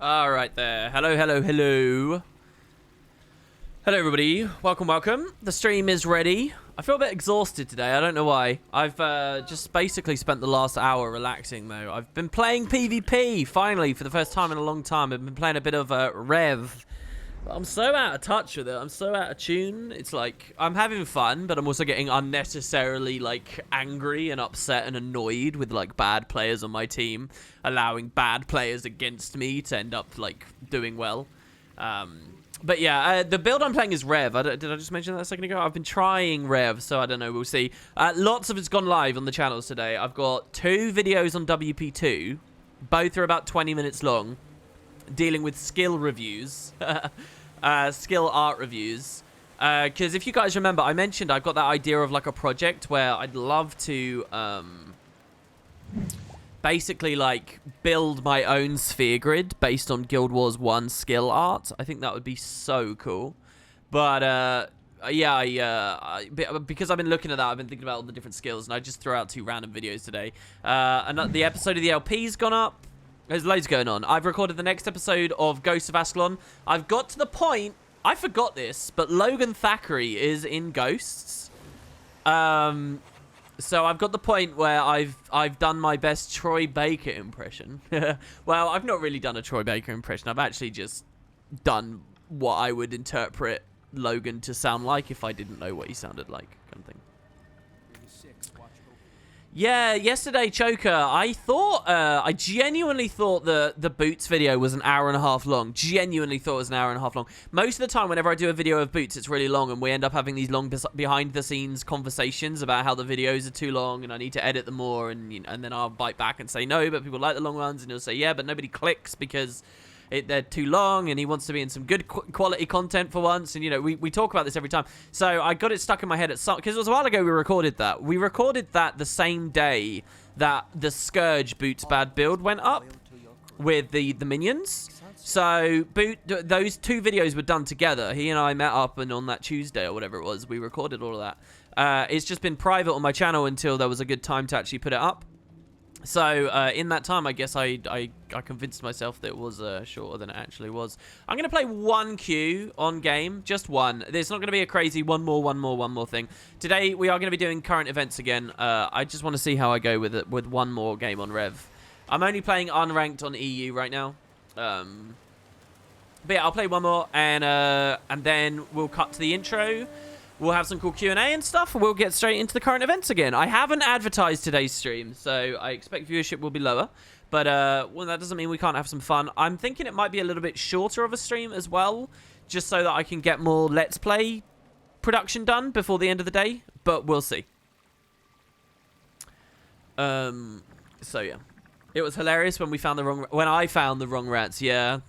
All right there. Hello, hello, hello. Hello, everybody. Welcome, welcome. The stream is ready. I feel a bit exhausted today. I don't know why. I've just basically spent the last hour relaxing, though. I've been playing PvP, finally, for the first time in a long time. I've been playing a bit of Rev. But I'm so out of touch with it. I'm so out of tune. It's like, I'm having fun, but I'm also getting unnecessarily, like, angry and upset and annoyed with, like, bad players on my team, allowing bad players against me to end up, like, doing well. But yeah, the build I'm playing is Rev. Did I just mention that a second ago? I've been trying Rev, so I don't know. We'll see. Lots of it's gone live on the channels today. I've got 2 videos on WP2. Both are about 20 minutes long, dealing with skill reviews, skill art reviews. Because if you guys remember, I mentioned I've got that idea of like a project where I'd love to basically like build my own sphere grid based on Guild Wars 1 skill art. I think that would be so cool. But yeah, because I've been looking at that, I've been thinking about all the different skills, and I just threw out 2 random videos today. And the episode of the LP's gone up. There's loads going on. I've recorded the next episode of Ghosts of Ascalon. I've got to the point, I forgot this, but Logan Thackeray is in Ghosts. So I've got the point where I've done my best Troy Baker impression. Well, I've not really done a Troy Baker impression. I've actually just done what I would interpret Logan to sound like if I didn't know what he sounded like, kind of thing. Yeah, yesterday, Choker, I genuinely thought the Boots video was an hour and a half long. Genuinely thought it was an hour and a half long. Most of the time, whenever I do a video of Boots, it's really long, and we end up having these long behind-the-scenes conversations about how the videos are too long, and I need to edit them more, and then I'll bite back and say no, but people like the long ones, and he'll say yeah, but nobody clicks because they're too long, and he wants to be in some good quality content for once, and we talk about this every time. So I got it stuck in my head at some, because it was a while ago we recorded that. We recorded that the same day that the Scourge Boots bad build went up with the minions. So those 2 videos were done together. He and I met up, and on that Tuesday or whatever it was, we recorded all of that. It's just been private on my channel until there was a good time to actually put it up. So, in that time, I guess I convinced myself that it was shorter than it actually was. I'm going to play 1 queue on game, just 1. There's not going to be a crazy one more thing. Today, we are going to be doing current events again. I just want to see how I go with it with 1 more game on Rev. I'm only playing unranked on EU right now. But yeah, I'll play 1 more, and then we'll cut to the intro. We'll have some cool Q&A and stuff, and we'll get straight into the current events again. I haven't advertised today's stream, so I expect viewership will be lower. But, well, that doesn't mean we can't have some fun. I'm thinking it might be a little bit shorter of a stream as well, just so that I can get more Let's Play production done before the end of the day. But we'll see. So, yeah. It was hilarious when I found the wrong rats, yeah.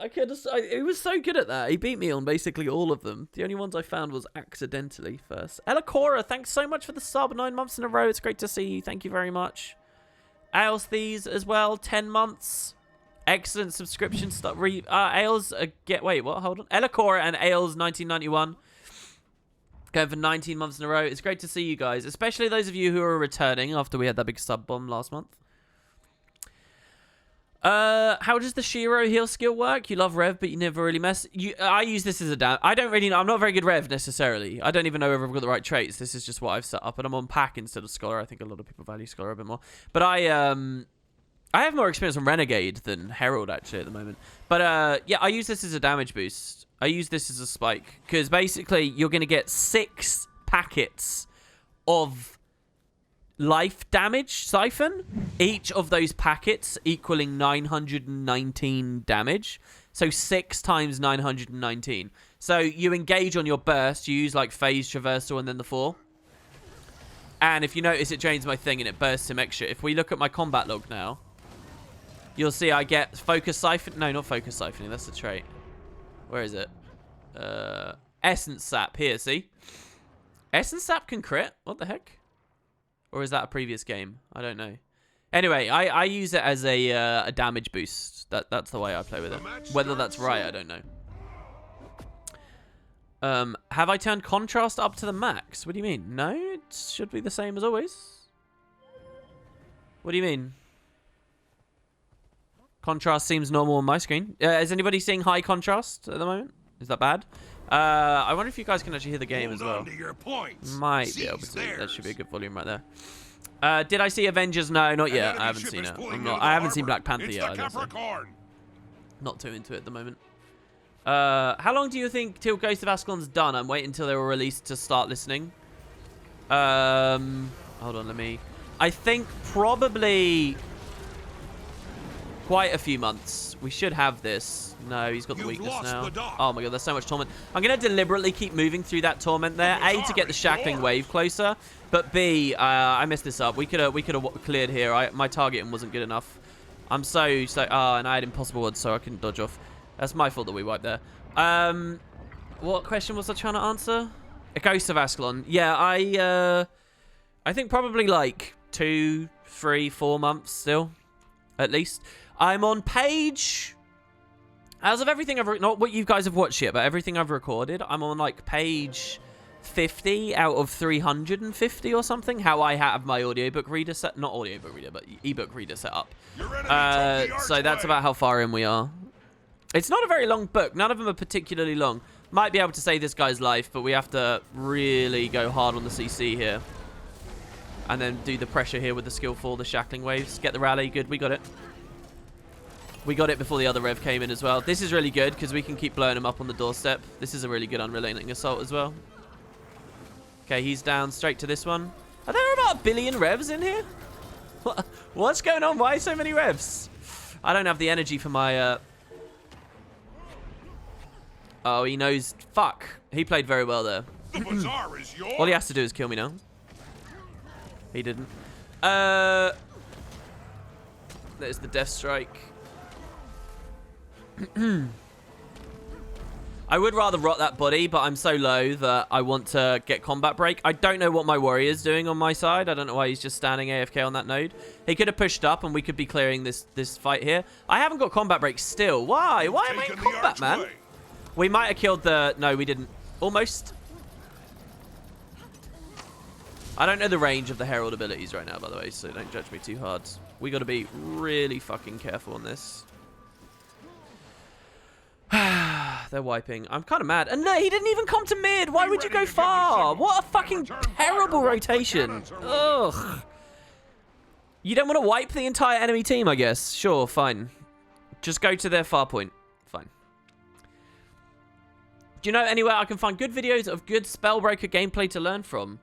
He was so good at that. He beat me on basically all of them. The only ones I found was accidentally first. Ella Cora, thanks so much for the sub. 9 months in a row. It's great to see you. Thank you very much. Ailsthese as well. 10 months. Excellent subscription stuff. Ails, wait, what? Hold on. Ella Cora and Ails 1991. Going for 19 months in a row. It's great to see you guys, especially those of you who are returning after we had that big sub bomb last month. How does the Shiro heal skill work? You love Rev, but you never really mess. I use this as a I don't really know. I'm not very good Rev necessarily. I don't even know if I've got the right traits. This is just what I've set up, and I'm on Pack instead of Scholar. I think a lot of people value Scholar a bit more. But I have more experience on Renegade than Herald actually at the moment. But yeah, I use this as a damage boost. I use this as a spike because basically you're gonna get 6 packets of life damage siphon, each of those packets equaling 919 damage. So 6 times 919. So you engage on your burst, you use like phase traversal and then the 4. And if you notice, it drains my thing and it bursts him extra. If we look at my combat log now, you'll see I get focus siphon. No, not focus siphoning, that's the trait. Where is it? Essence sap here, see? Essence sap can crit? What the heck? Or is that a previous game? I don't know. Anyway, I use it as a damage boost. That's the way I play with it. Whether that's right, I don't know. Have I turned contrast up to the max? What do you mean? No, it should be the same as always. What do you mean? Contrast seems normal on my screen. Is anybody seeing high contrast at the moment? Is that bad? I wonder if you guys can actually hear the game as well. Might be able to. That should be a good volume right there. Did I see Avengers? No, not yet. I haven't seen it. I haven't seen Black Panther yet. Not too into it at the moment. How long do you think till Ghost of Ascalon's done? I'm waiting until they were released to start listening. Hold on, I think probably quite a few months. We should have this. No, he's got the weakness now. Oh my god, there's so much torment. I'm going to deliberately keep moving through that torment there. A, to get the shackling wave closer. But B, I messed this up. We could have cleared here. My targeting wasn't good enough. I'm so... and I had impossible odds, so I couldn't dodge off. That's my fault that we wiped there. What question was I trying to answer? A Ghost of Ascalon. Yeah, I think probably like 2, 3, 4 months still, at least. I'm on page... As of everything I've... Not what you guys have watched yet, but everything I've recorded, I'm on like page 50 out of 350 or something. How I have my audiobook reader set... Not audiobook reader, but ebook reader set up. So that's about how far in we are. It's not a very long book. None of them are particularly long. Might be able to save this guy's life, but we have to really go hard on the CC here. And then do the pressure here with the skillful, the shackling waves. Get the rally. Good, we got it. We got it before the other rev came in as well. This is really good because we can keep blowing him up on the doorstep. This is a really good unrelenting assault as well. Okay, he's down straight to this one. Are there about 1 billion revs in here? What's going on? Why so many revs? I don't have the energy for my... Oh, he knows. Fuck. He played very well there. The bazaar is yours. All he has to do is kill me now. He didn't. There's the death strike. I would rather rot that body, but I'm so low that I want to get combat break. I don't know what my warrior's doing on my side. I don't know why he's just standing AFK on that node. He could have pushed up and we could be clearing this fight here. I haven't got combat break still. Why? Why am I in combat, man? We might have killed the... No, we didn't. Almost. I don't know the range of the Herald abilities right now, by the way, so don't judge me too hard. We got to be really fucking careful on this. They're wiping. I'm kind of mad. And no, he didn't even come to mid. Why would you go far? What a fucking terrible rotation. Ugh. You don't want to wipe the entire enemy team, I guess. Sure, fine. Just go to their far point. Fine. Do you know anywhere I can find good videos of good Spellbreaker gameplay to learn from?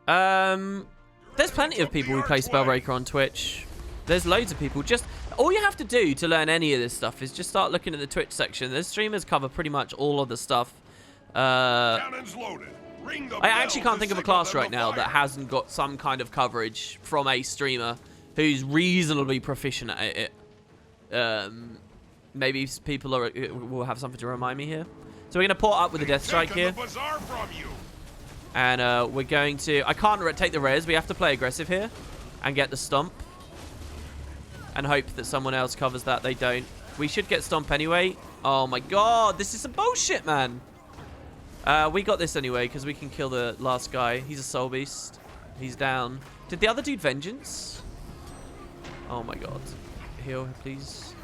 There's plenty of people who play Spellbreaker on Twitch. There's loads of people. Just all you have to do to learn any of this stuff is just start looking at the Twitch section. The streamers cover pretty much all of the stuff. I actually can't think of a class right now that hasn't got some kind of coverage from a streamer who's reasonably proficient at it. Maybe people will have something to remind me here. So we're going to port up with the Death Strike here. And we're going to... I can't take the res. We have to play aggressive here and get the stomp. And hope that someone else covers that. They don't. We should get stomp anyway. Oh my god. This is some bullshit, man. We got this anyway because we can kill the last guy. He's a soul beast. He's down. Did the other dude vengeance? Oh my god. Heal, please.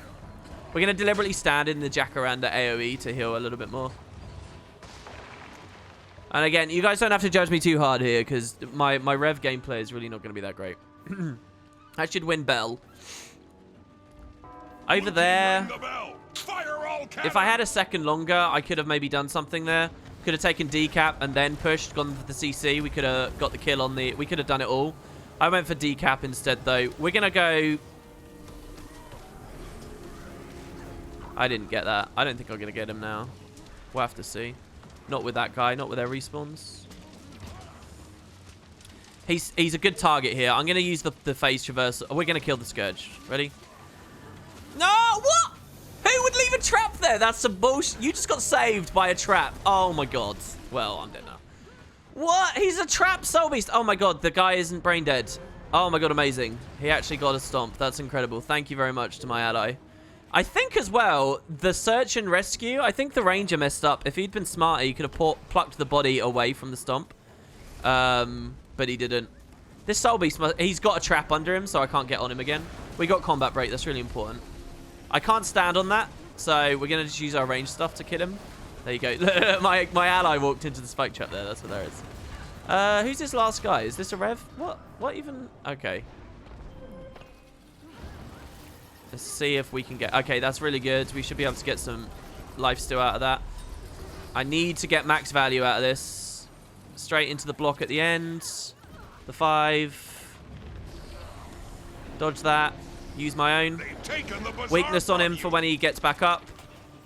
We're going to deliberately stand in the Jacaranda AoE to heal a little bit more. And again, you guys don't have to judge me too hard here because my rev gameplay is really not going to be that great. I should win Bell. Over there. If I had a second longer, I could have maybe done something there. Could have taken decap and then pushed, gone for the CC. We could have got the kill on the... We could have done it all. I went for decap instead, though. We're going to go... I didn't get that. I don't think I'm going to get him now. We'll have to see. Not with that guy. Not with their respawns. He's a good target here. I'm going to use the phase traverse. We're going to kill the Scourge. Ready? No! What? Who would leave a trap there? That's some bullshit. You just got saved by a trap. Oh, my God. Well, I'm dead now. What? He's a trap soul beast. Oh, my God. The guy isn't brain dead. Oh, my God. Amazing. He actually got a stomp. That's incredible. Thank you very much to my ally. I think as well, the search and rescue, I think the ranger messed up. If he'd been smarter, he could have plucked the body away from the stomp. But he didn't. This soul beast, he's got a trap under him, so I can't get on him again. We got combat break. That's really important. I can't stand on that, so we're going to just use our range stuff to kill him. There you go. my ally walked into the spike trap there. That's hilarious. Who's this last guy? Is this a rev? What even? Okay. Let's see if we can get... Okay, that's really good. We should be able to get some lifesteal out of that. I need to get max value out of this. Straight into the block at the end. The 5. Dodge that. Use my own. Weakness on him for when he gets back up.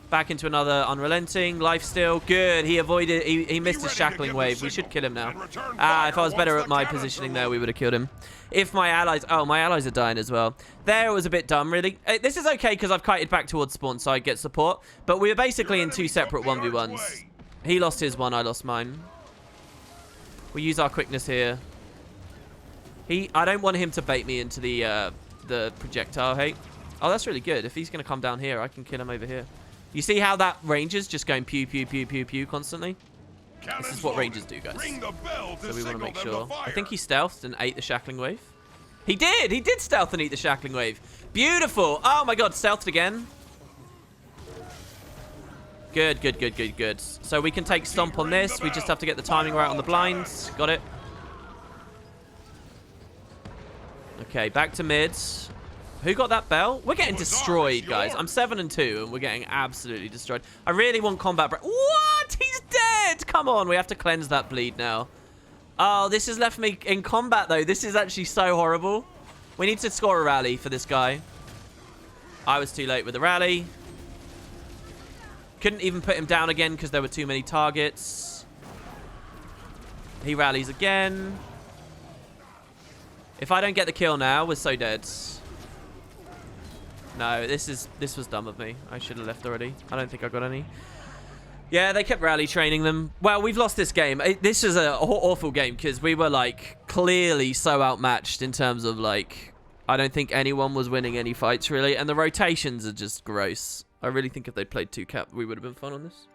Back into another unrelenting. Lifesteal. Good. He avoided... He missed his shackling wave. We should kill him now. If I was better at my positioning there, we would have killed him. If my allies... Oh, my allies are dying as well. There, it was a bit dumb, really. This is okay because I've kited back towards spawn, so I get support. But we were basically in 2 separate 1v1s. He lost his one, I lost mine. We use our quickness here. I don't want him to bait me into the projectile hate. Oh, that's really good. If he's going to come down here, I can kill him over here. You see how that ranger's just going pew, pew, pew, pew, pew constantly? This is what rangers do, guys. So we want to make sure. I think he stealthed and ate the shackling wave. He did! He did stealth and eat the shackling wave. Beautiful! Oh my god, stealthed again. Good, good, good, good, good. So we can take stomp on this. We just have to get the timing right on the blinds. Got it. Okay, back to mids. Who got that bell? We're getting destroyed, guys. I'm 7-2, and we're getting absolutely destroyed. I really want combat break. What? He's dead! Come on, we have to cleanse that bleed now. Oh, this has left me in combat, though. This is actually so horrible. We need to score a rally for this guy. I was too late with the rally. Couldn't even put him down again because there were too many targets. He rallies again. If I don't get the kill now, we're so dead. No, this was dumb of me. I should have left already. I don't think I got any. Yeah, they kept rally training them. Well, we've lost this game. This is an awful game because we were, like, clearly so outmatched in terms of, like, I don't think anyone was winning any fights, really. And the rotations are just gross. I really think if they'd played 2-cap, we would have been fun on this.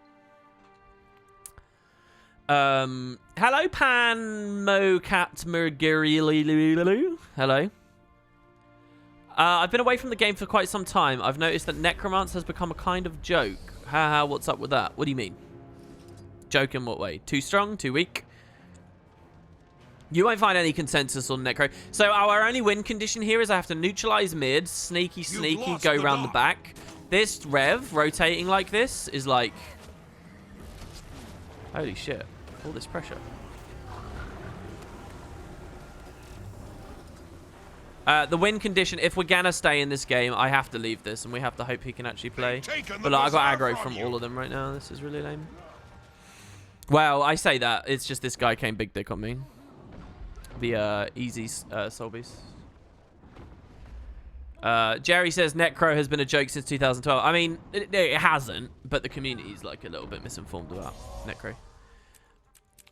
Hello, Pan-Mo-Cat Mergirililu. Hello. I've been away from the game for quite some time. I've noticed that Necromance has become a kind of joke. Haha, what's up with that? What do you mean? Joke in what way? Too strong? Too weak? You won't find any consensus on Necro. So our only win condition here is I have to neutralize mid, sneaky, go round the back. This rev, rotating like this, is like... Holy shit. All this pressure. The win condition, if we're gonna stay in this game, I have to leave this, and we have to hope he can actually play. But like, I got aggro from all of them right now. This is really lame. Well, I say that. It's just this guy came big dick on me. The easy soul beast. Jerry says Necro has been a joke since 2012. I mean, it hasn't, but the community's like a little bit misinformed about Necro.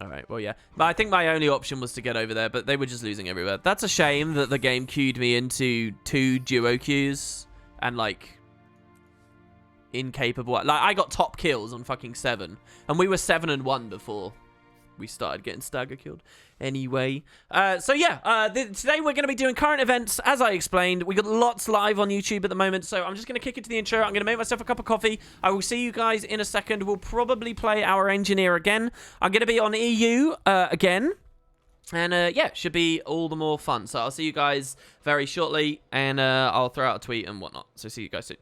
All right, well, yeah. But I think my only option was to get over there, but they were just losing everywhere. That's a shame that the game queued me into 2 duo queues and, like, incapable. Like, I got top kills on fucking 7, and we were 7-1 before we started getting stagger killed. Anyway, so yeah, today we're going to be doing current events, as I explained. We got lots live on YouTube at the moment, so I'm just going to kick it to the intro. I'm going to make myself a cup of coffee. I will see you guys in a second. We'll probably play our engineer again. I'm going to be on EU again. And yeah, should be all the more fun. So I'll see you guys very shortly, and I'll throw out a tweet and whatnot. So see you guys soon.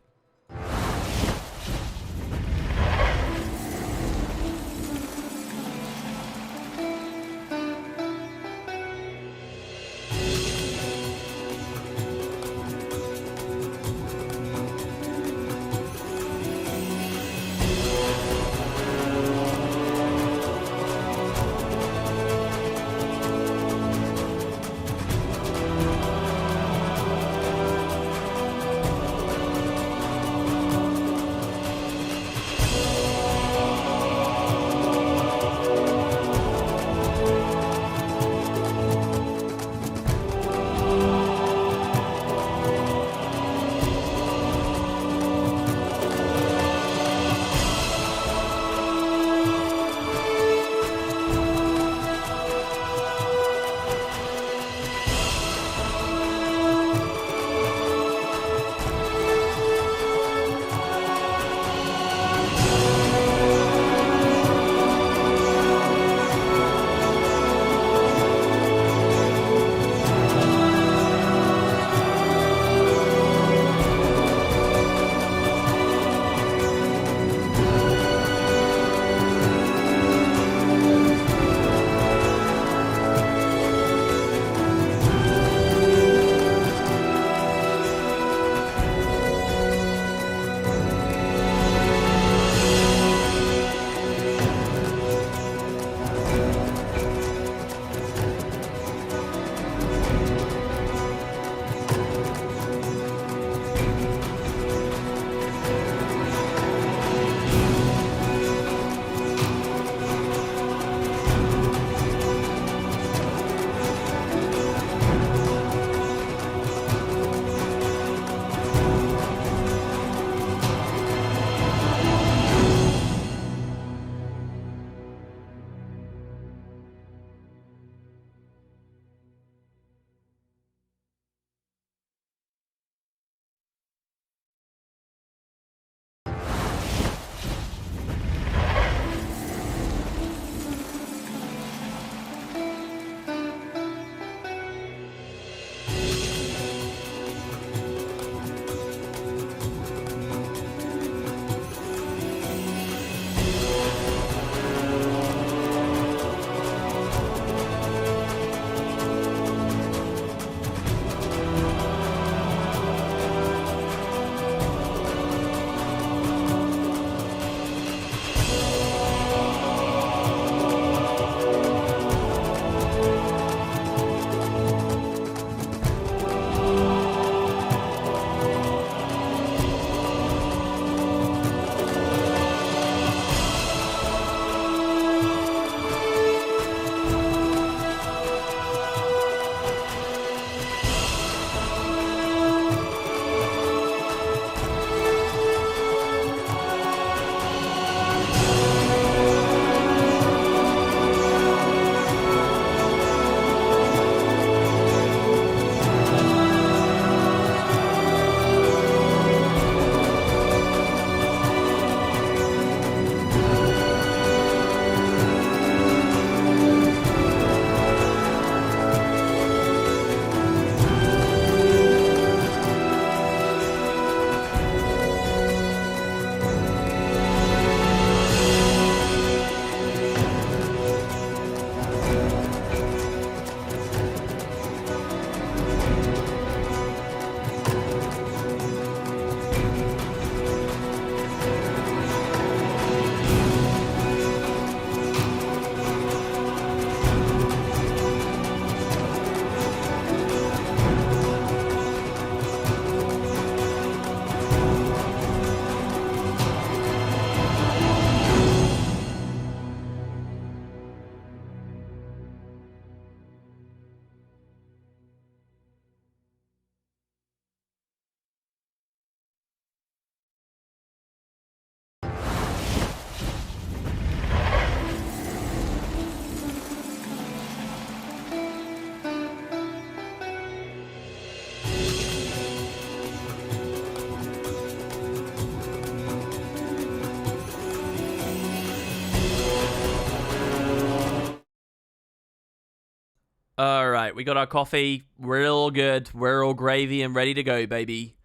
All right, we got our coffee. We're all good. We're all gravy and ready to go, baby.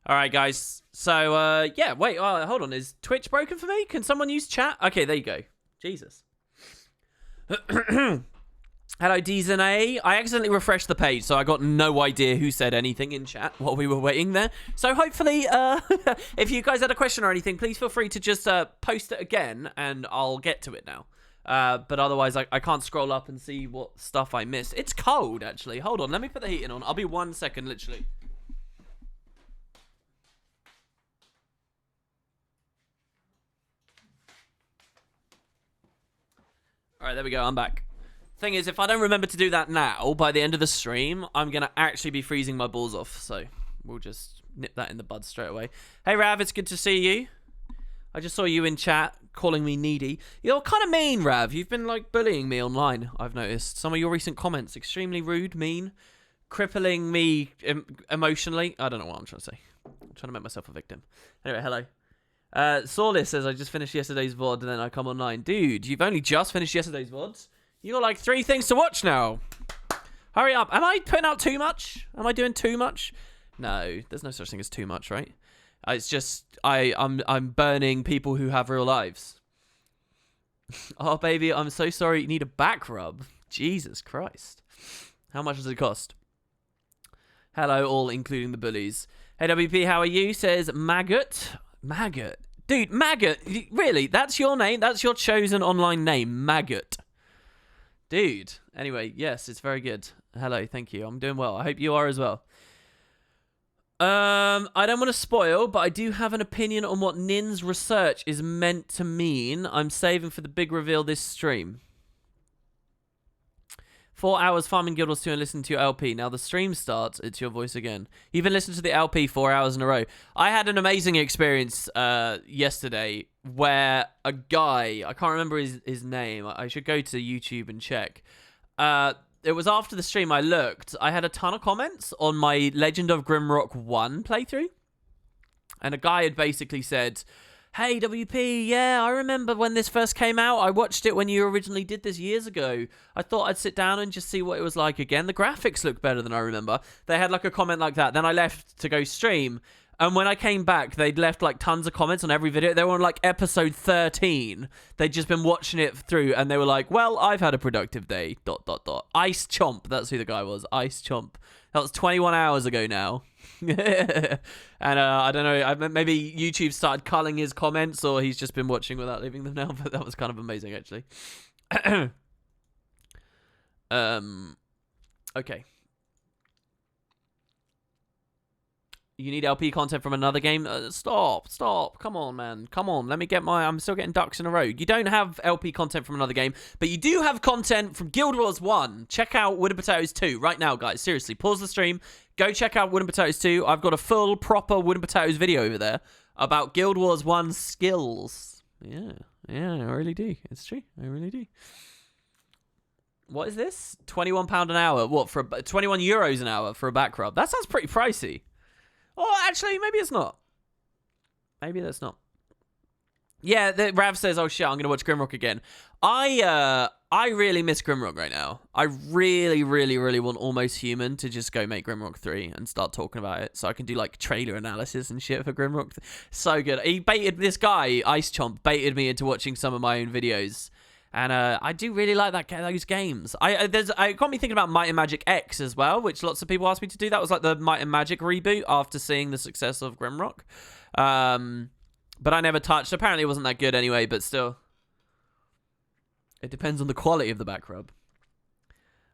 All right, guys. So, yeah, wait, hold on. Is Twitch broken for me? Can someone use chat? Okay, there you go. Jesus. Hello, Dizane. I accidentally refreshed the page, so I got no idea who said anything in chat while we were waiting there. So hopefully, if you guys had a question or anything, please feel free to just post it again, and I'll get to it now. But otherwise, I can't scroll up and see what stuff I missed. It's cold, actually. Hold on, let me put the heating on. I'll be 1 second, literally. All right, there we go. I'm back. Thing is, if I don't remember to do that now, by the end of the stream, I'm going to actually be freezing my balls off. So we'll just nip that in the bud straight away. Hey, Rav, it's good to see you. I just saw you in chat calling me needy. You're kind of mean, Rav. You've been, like, bullying me online, I've noticed. Some of your recent comments, extremely rude, mean, crippling me emotionally. I don't know what I'm trying to say. I'm trying to make myself a victim. Anyway, hello. Saulis says, I just finished yesterday's VOD and then I come online. Dude, you've only just finished yesterday's VODs? You got like 3 things to watch now. Hurry up. Am I putting out too much? Am I doing too much? No, there's no such thing as too much, right? It's just I'm burning people who have real lives. Oh, baby, I'm so sorry. You need a back rub. Jesus Christ. How much does it cost? Hello, all, including the bullies. Hey, WP, how are you? Says Maggot. Maggot. Dude, Maggot. Really? That's your name? That's your chosen online name, Maggot. Dude. Anyway, yes, it's very good. Hello, thank you. I'm doing well. I hope you are as well. I don't want to spoil, but I do have an opinion on what Nin's research is meant to mean. I'm saving for the big reveal this stream. 4 hours farming Guild Wars 2 and listen to your LP. Now the stream starts, it's your voice again. You've been listening to the LP 4 hours in a row. I had an amazing experience yesterday where a guy, I can't remember his name. I should go to YouTube and check. It was after the stream I looked. I had a ton of comments on my Legend of Grimrock 1 playthrough. And a guy had basically said, hey, WP, yeah, I remember when this first came out. I watched it when you originally did this years ago. I thought I'd sit down and just see what it was like again. The graphics look better than I remember. They had like a comment like that. Then I left to go stream. And when I came back, they'd left like tons of comments on every video. They were on like episode 13. They'd just been watching it through and they were like, well, I've had a productive day, ... Ice Chomp, that's who the guy was, Ice Chomp. That was 21 hours ago now. And I don't know, maybe YouTube started culling his comments or he's just been watching without leaving them now, but that was kind of amazing actually. Okay. You need LP content from another game? Stop. Come on, man. Come on. Let me get I'm still getting ducks in a row. You don't have LP content from another game, but you do have content from Guild Wars 1. Check out Wood and Potatoes 2 right now, guys. Seriously, pause the stream. Go check out Wood and Potatoes 2. I've got a full, proper Wood and Potatoes video over there about Guild Wars 1 skills. Yeah, I really do. It's true. I really do. What is this? £21 an hour. What, for 21 euros an hour for a back rub? That sounds pretty pricey. Oh, actually, maybe it's not. Maybe that's not. Yeah, Rav says, oh shit, I'm going to watch Grimrock again. I really miss Grimrock right now. I really, really, really want Almost Human to just go make Grimrock 3 and start talking about it so I can do like trailer analysis and shit for Grimrock. So good. This guy, Ice Chomp, baited me into watching some of my own videos. And I do really like those games. It got me thinking about Might and Magic X as well, which lots of people asked me to do. That was like the Might and Magic reboot after seeing the success of Grimrock. But I never touched. Apparently it wasn't that good anyway, but still. It depends on the quality of the back rub.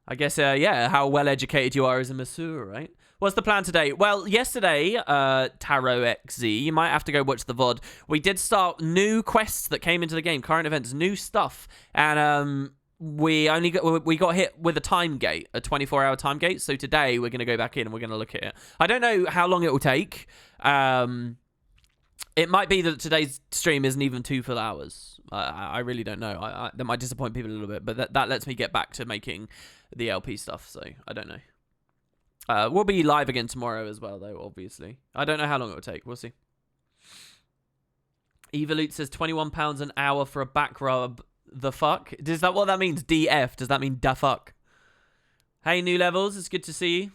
I guess, yeah, how well educated you are as a masseur, right? What's the plan today? Well, yesterday, Taro XZ, you might have to go watch the VOD. We did start new quests that came into the game, current events, new stuff. And we got hit with a time gate, a 24-hour time gate. So today we're going to go back in and we're going to look at it. I don't know how long it will take. It might be that today's stream isn't even 2 full hours. I really don't know. That might disappoint people a little bit, but that lets me get back to making the LP stuff. So I don't know. We'll be live again tomorrow as well, though, obviously. I don't know how long it will take. We'll see. Evolute says £21 an hour for a back rub. The fuck? Is that what that means? DF? Does that mean da fuck? Hey, New Levels. It's good to see you.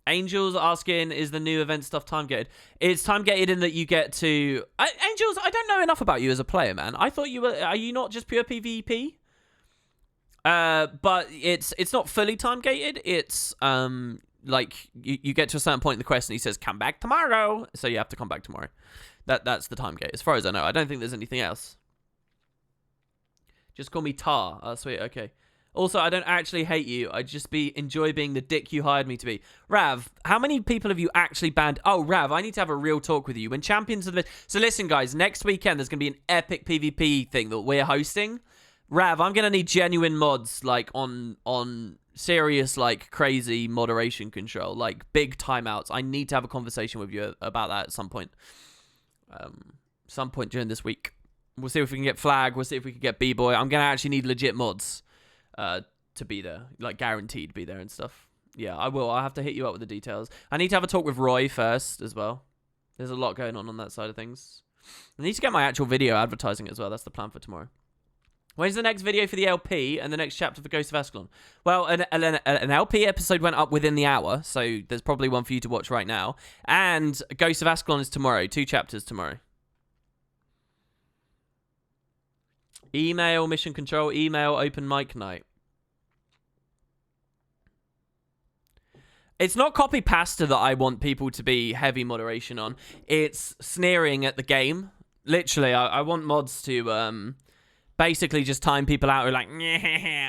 Angels asking, is the new event stuff time gated? It's time gated in that you get to... Angels, I don't know enough about you as a player, man. I thought you were... Are you not just pure PvP? But it's not fully time gated. It's like you get to a certain point in the quest and he says, come back tomorrow. So you have to come back tomorrow. That's the time gate. As far as I know, I don't think there's anything else. Just call me Tar. Oh, sweet. Okay. Also, I don't actually hate you. I just enjoy being the dick you hired me to be. Rav, how many people have you actually banned? Oh, Rav, I need to have a real talk with you. When Champions of the... So listen, guys, next weekend there's going to be an epic PvP thing that we're hosting. Rav, I'm going to need genuine mods, like, on serious, like, crazy moderation control. Like, big timeouts. I need to have a conversation with you about that at some point. Some point during this week. We'll see if we can get Flag. We'll see if we can get B-Boy. I'm going to actually need legit mods. To be there, like guaranteed to be there and stuff. Yeah, I will. I'll have to hit you up with the details. I need to have a talk with Roy first as well. There's a lot going on that side of things. I need to get my actual video advertising as well. That's the plan for tomorrow. When's the next video for the LP and the next chapter for Ghost of Ascalon? Well, an LP episode went up within the hour, so there's probably one for you to watch right now. And Ghost of Ascalon is tomorrow. 2 chapters tomorrow. Email, mission control, email, open mic night. It's not copy pasta that I want people to be heavy moderation on. It's sneering at the game. Literally, I want mods to basically just time people out who are like,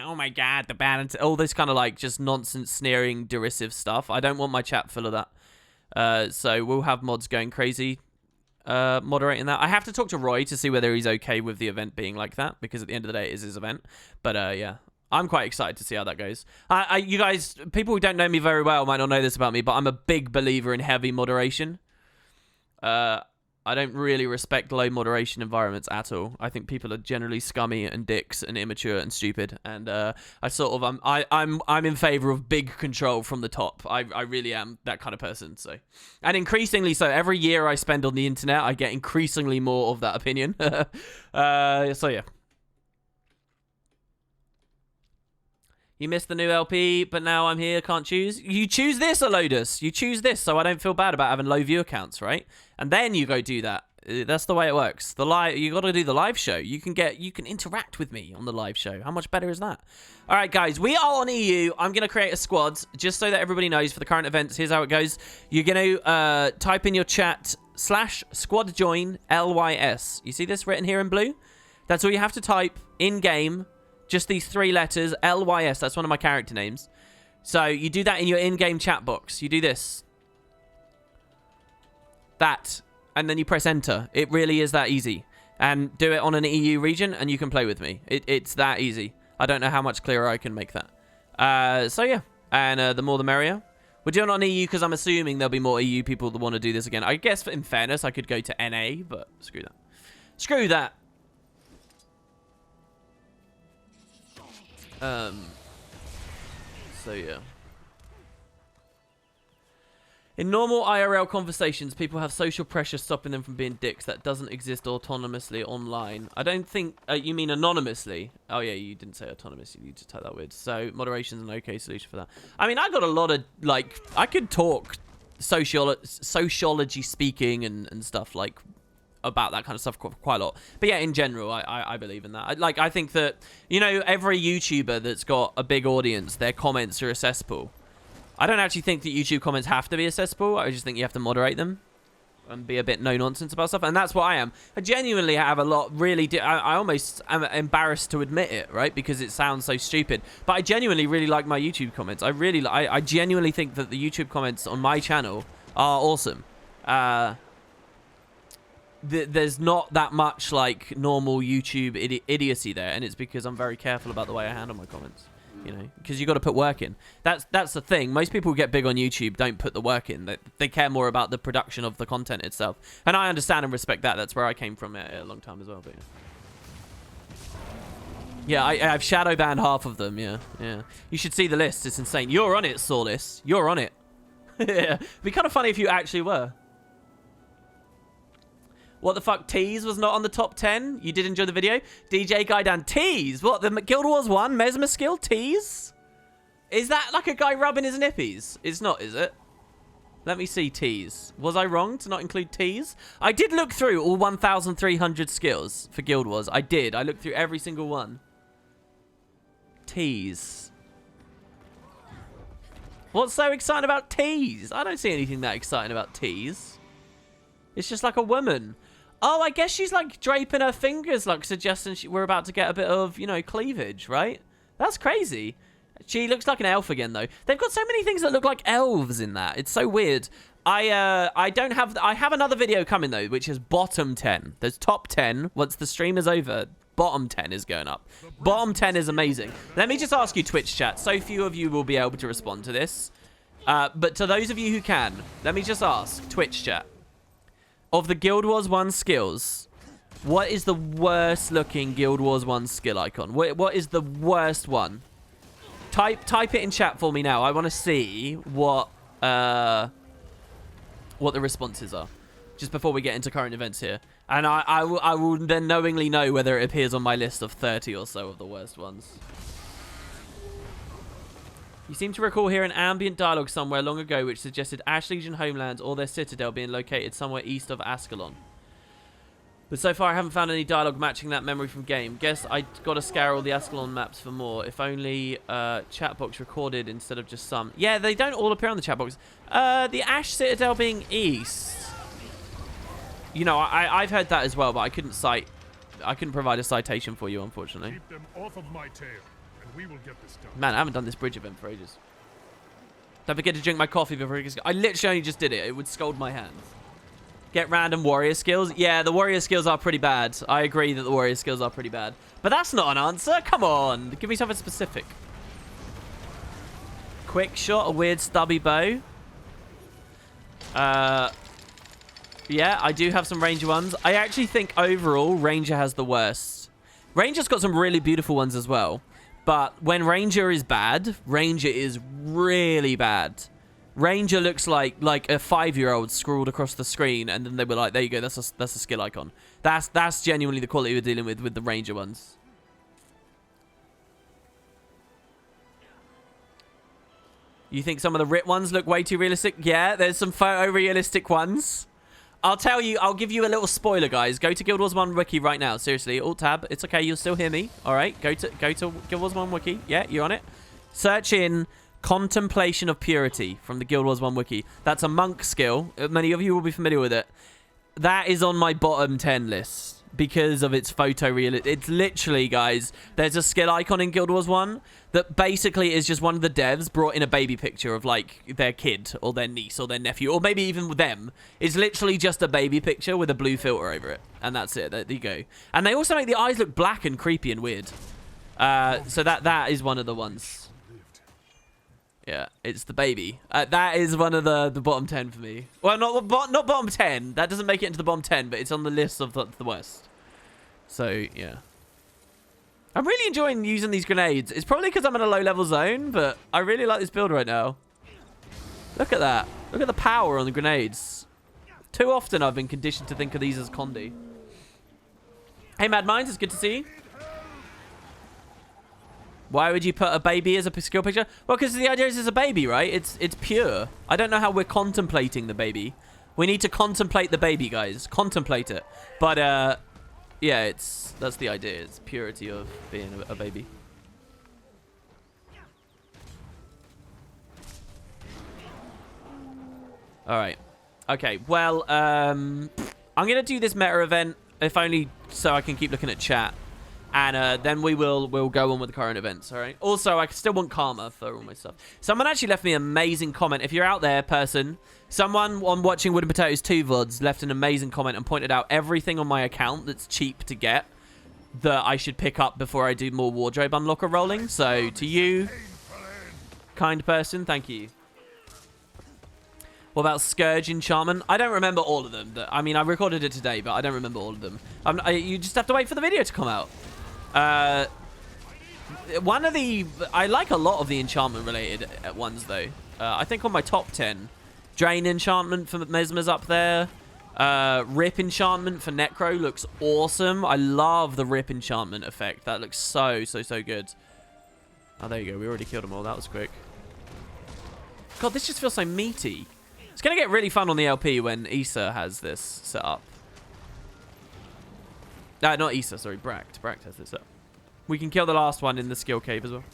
oh my god, the balance, all this kind of like just nonsense, sneering, derisive stuff. I don't want my chat full of that. So we'll have mods going crazy. Moderating that. I have to talk to Roy to see whether he's okay with the event being like that, because at the end of the day it is his event. But yeah, I'm quite excited to see how that goes. You guys, people who don't know me very well might not know this about me, but I'm a big believer in heavy moderation. I don't really respect low moderation environments at all. I think people are generally scummy and dicks and immature and stupid. And I'm in favor of big control from the top. I really am that kind of person. So, and increasingly so. Every year I spend on the internet, I get increasingly more of that opinion. So yeah. You missed the new LP, but now I'm here, can't choose. You choose this, Alodus. You choose this, so I don't feel bad about having low view accounts, right? And then you go do that. That's the way it works. You got to do the live show. You can interact with me on the live show. How much better is that? All right, guys, we are on EU. I'm going to create a squad just so that everybody knows for the current events. Here's how it goes. You're going to type in your chat /squadjoin LYS. You see this written here in blue? That's all you have to type in game. Just these 3 letters, LYS. That's one of my character names. So you do that in your in-game chat box. You do this. That. And then you press enter. It really is that easy. And do it on an EU region and you can play with me. It's that easy. I don't know how much clearer I can make that. So yeah. And the more the merrier. We're doing it on EU because I'm assuming there'll be more EU people that want to do this again. I guess in fairness, I could go to NA, but screw that. Screw that. So yeah. In normal IRL conversations, people have social pressure stopping them from being dicks. That doesn't exist autonomously online. I don't think... you mean anonymously? Oh yeah, you didn't say autonomously. You just type that weird. So moderation's an okay solution for that. I mean, I got a lot of, like... I could talk sociology speaking and stuff, like... about that kind of stuff quite a lot. But yeah, in general, I believe in that. I think that, you know, every YouTuber that's got a big audience, their comments are accessible. I don't actually think that YouTube comments have to be accessible. I just think you have to moderate them and be a bit no-nonsense about stuff. And that's what I am. I genuinely have a lot, really... I almost am embarrassed to admit it, right? Because it sounds so stupid. But I genuinely really like my YouTube comments. I genuinely think that the YouTube comments on my channel are awesome. There's not that much like normal YouTube idiocy there, and it's because I'm very careful about the way I handle my comments, you know, because you got to put work in. That's the thing. Most people who get big on YouTube don't put the work in. They care more about the production of the content itself, and I understand and respect that. That's where I came from a long time as well. But yeah, I've shadow banned half of them. Yeah. You should see the list. It's insane. You're on it, Sawless. You're on it. Yeah, it'd be kind of funny if you actually were. What the fuck? Tease was not on the top 10? You did enjoy the video? DJ Guy Dan. Tease? What? The Guild Wars 1 Mesmer skill? Tease? Is that like a guy rubbing his nippies? It's not, is it? Let me see T's. Was I wrong to not include T's? I did look through all 1,300 skills for Guild Wars. I did. I looked through every single one. T's. What's so exciting about T's? I don't see anything that exciting about T's. It's just like a woman. Oh, I guess she's like draping her fingers, like suggesting we're about to get a bit of, you know, cleavage, right? That's crazy. She looks like an elf again, though. They've got so many things that look like elves in that. It's so weird. I have another video coming, though, which is bottom 10. There's top 10. Once the stream is over, bottom 10 is going up. Bottom 10 is amazing. Let me just ask you, Twitch chat. So few of you will be able to respond to this. But to those of you who can, let me just ask, Twitch chat. Of the Guild Wars 1 skills, what is the worst looking Guild Wars 1 skill icon? What is the worst one? Type it in chat for me now. I want to see what the responses are, just before we get into current events here. And I will then knowingly know whether it appears on my list of 30 or so of the worst ones. You seem to recall hearing ambient dialogue somewhere long ago which suggested Ash Legion homelands or their citadel being located somewhere east of Ascalon. But so far I haven't found any dialogue matching that memory from game. Guess I gotta scour all the Ascalon maps for more. If only chat box recorded instead of just some. Yeah, they don't all appear on the chat box. The Ash Citadel being east. You know, I've heard that as well, but I couldn't provide a citation for you, unfortunately. Keep them off of my tail, and we will get this done. Man, I haven't done this bridge event for ages. Don't forget to drink my coffee before it gets... I literally only just did it. It would scald my hands. Get random warrior skills. Yeah, the warrior skills are pretty bad. I agree that the warrior skills are pretty bad. But that's not an answer. Come on. Give me something specific. Quick shot, a weird stubby bow. Yeah, I do have some ranger ones. I actually think overall, ranger has the worst. Ranger's got some really beautiful ones as well. But when ranger is bad, ranger is really bad. Ranger looks like a 5-year-old scrawled across the screen, and then they were like, "There you go, that's a skill icon." That's genuinely the quality we're dealing with the ranger ones. You think some of the RIT ones look way too realistic? Yeah, there's some photo-realistic ones. I'll tell you, I'll give you a little spoiler, guys. Go to Guild Wars 1 Wiki right now. Seriously, Alt-Tab. It's okay, you'll still hear me. All right, go to Guild Wars 1 Wiki. Yeah, you're on it. Search in Contemplation of Purity from the Guild Wars 1 Wiki. That's a monk skill. Many of you will be familiar with it. That is on my bottom 10 list because of its photorealism. It's literally, guys, there's a skill icon in Guild Wars 1 that basically is just one of the devs brought in a baby picture of, like, their kid or their niece or their nephew or maybe even them. It's literally just a baby picture with a blue filter over it. And that's it. There you go. And they also make the eyes look black and creepy and weird. So that is one of the ones. Yeah, it's the baby. That is one of the bottom 10 for me. Well, not bottom 10. That doesn't make it into the bottom 10, but it's on the list of the worst. So, yeah. I'm really enjoying using these grenades. It's probably because I'm in a low-level zone, but I really like this build right now. Look at that. Look at the power on the grenades. Too often I've been conditioned to think of these as Condi. Hey, Mad Minds, it's good to see you. Why would you put a baby as a skill picture? Well, because the idea is it's a baby, right? It's pure. I don't know how we're contemplating the baby. We need to contemplate the baby, guys. Contemplate it. But, yeah, that's the idea. It's purity of being a baby. All right. Okay, well, I'm going to do this meta event, if only so I can keep looking at chat. And then we'll go on with the current events, all right? Also, I still want karma for all my stuff. Someone actually left me an amazing comment. If you're out there, person, someone on Watching Wooden Potatoes 2 VODs left an amazing comment and pointed out everything on my account that's cheap to get that I should pick up before I do more wardrobe unlocker rolling. So, to you, kind person, thank you. What about Scourge Enchantment? I don't remember all of them. I mean, I recorded it today, but I don't remember all of them. You just have to wait for the video to come out. I like a lot of the enchantment related ones though. I think on my top 10, Drain Enchantment for Mesmer's up there. Rip Enchantment for Necro looks awesome. I love the Rip Enchantment effect. That looks so good. Oh, there you go. We already killed them all. That was quick. God, this just feels so meaty. It's going to get really fun on the LP when Issa has this set up. No, not Issa, sorry. Bract. Bract has this up. We can kill the last one in the skill cave as well.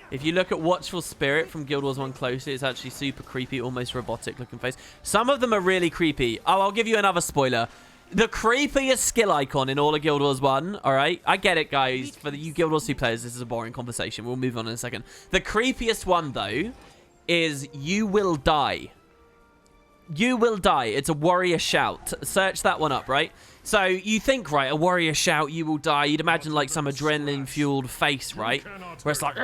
If you look at Watchful Spirit from Guild Wars 1 closely, it's actually super creepy, almost robotic looking face. Some of them are really creepy. Oh, I'll give you another spoiler. The creepiest skill icon in all of Guild Wars 1, alright? I get it, guys. For you Guild Wars 2 players, this is a boring conversation. We'll move on in a second. The creepiest one, though, is You Will Die. You Will Die. It's a warrior shout. Search that one up, right? So you think, right, a warrior shout, you will die. You'd imagine like some adrenaline-fueled face, right? Where it's like,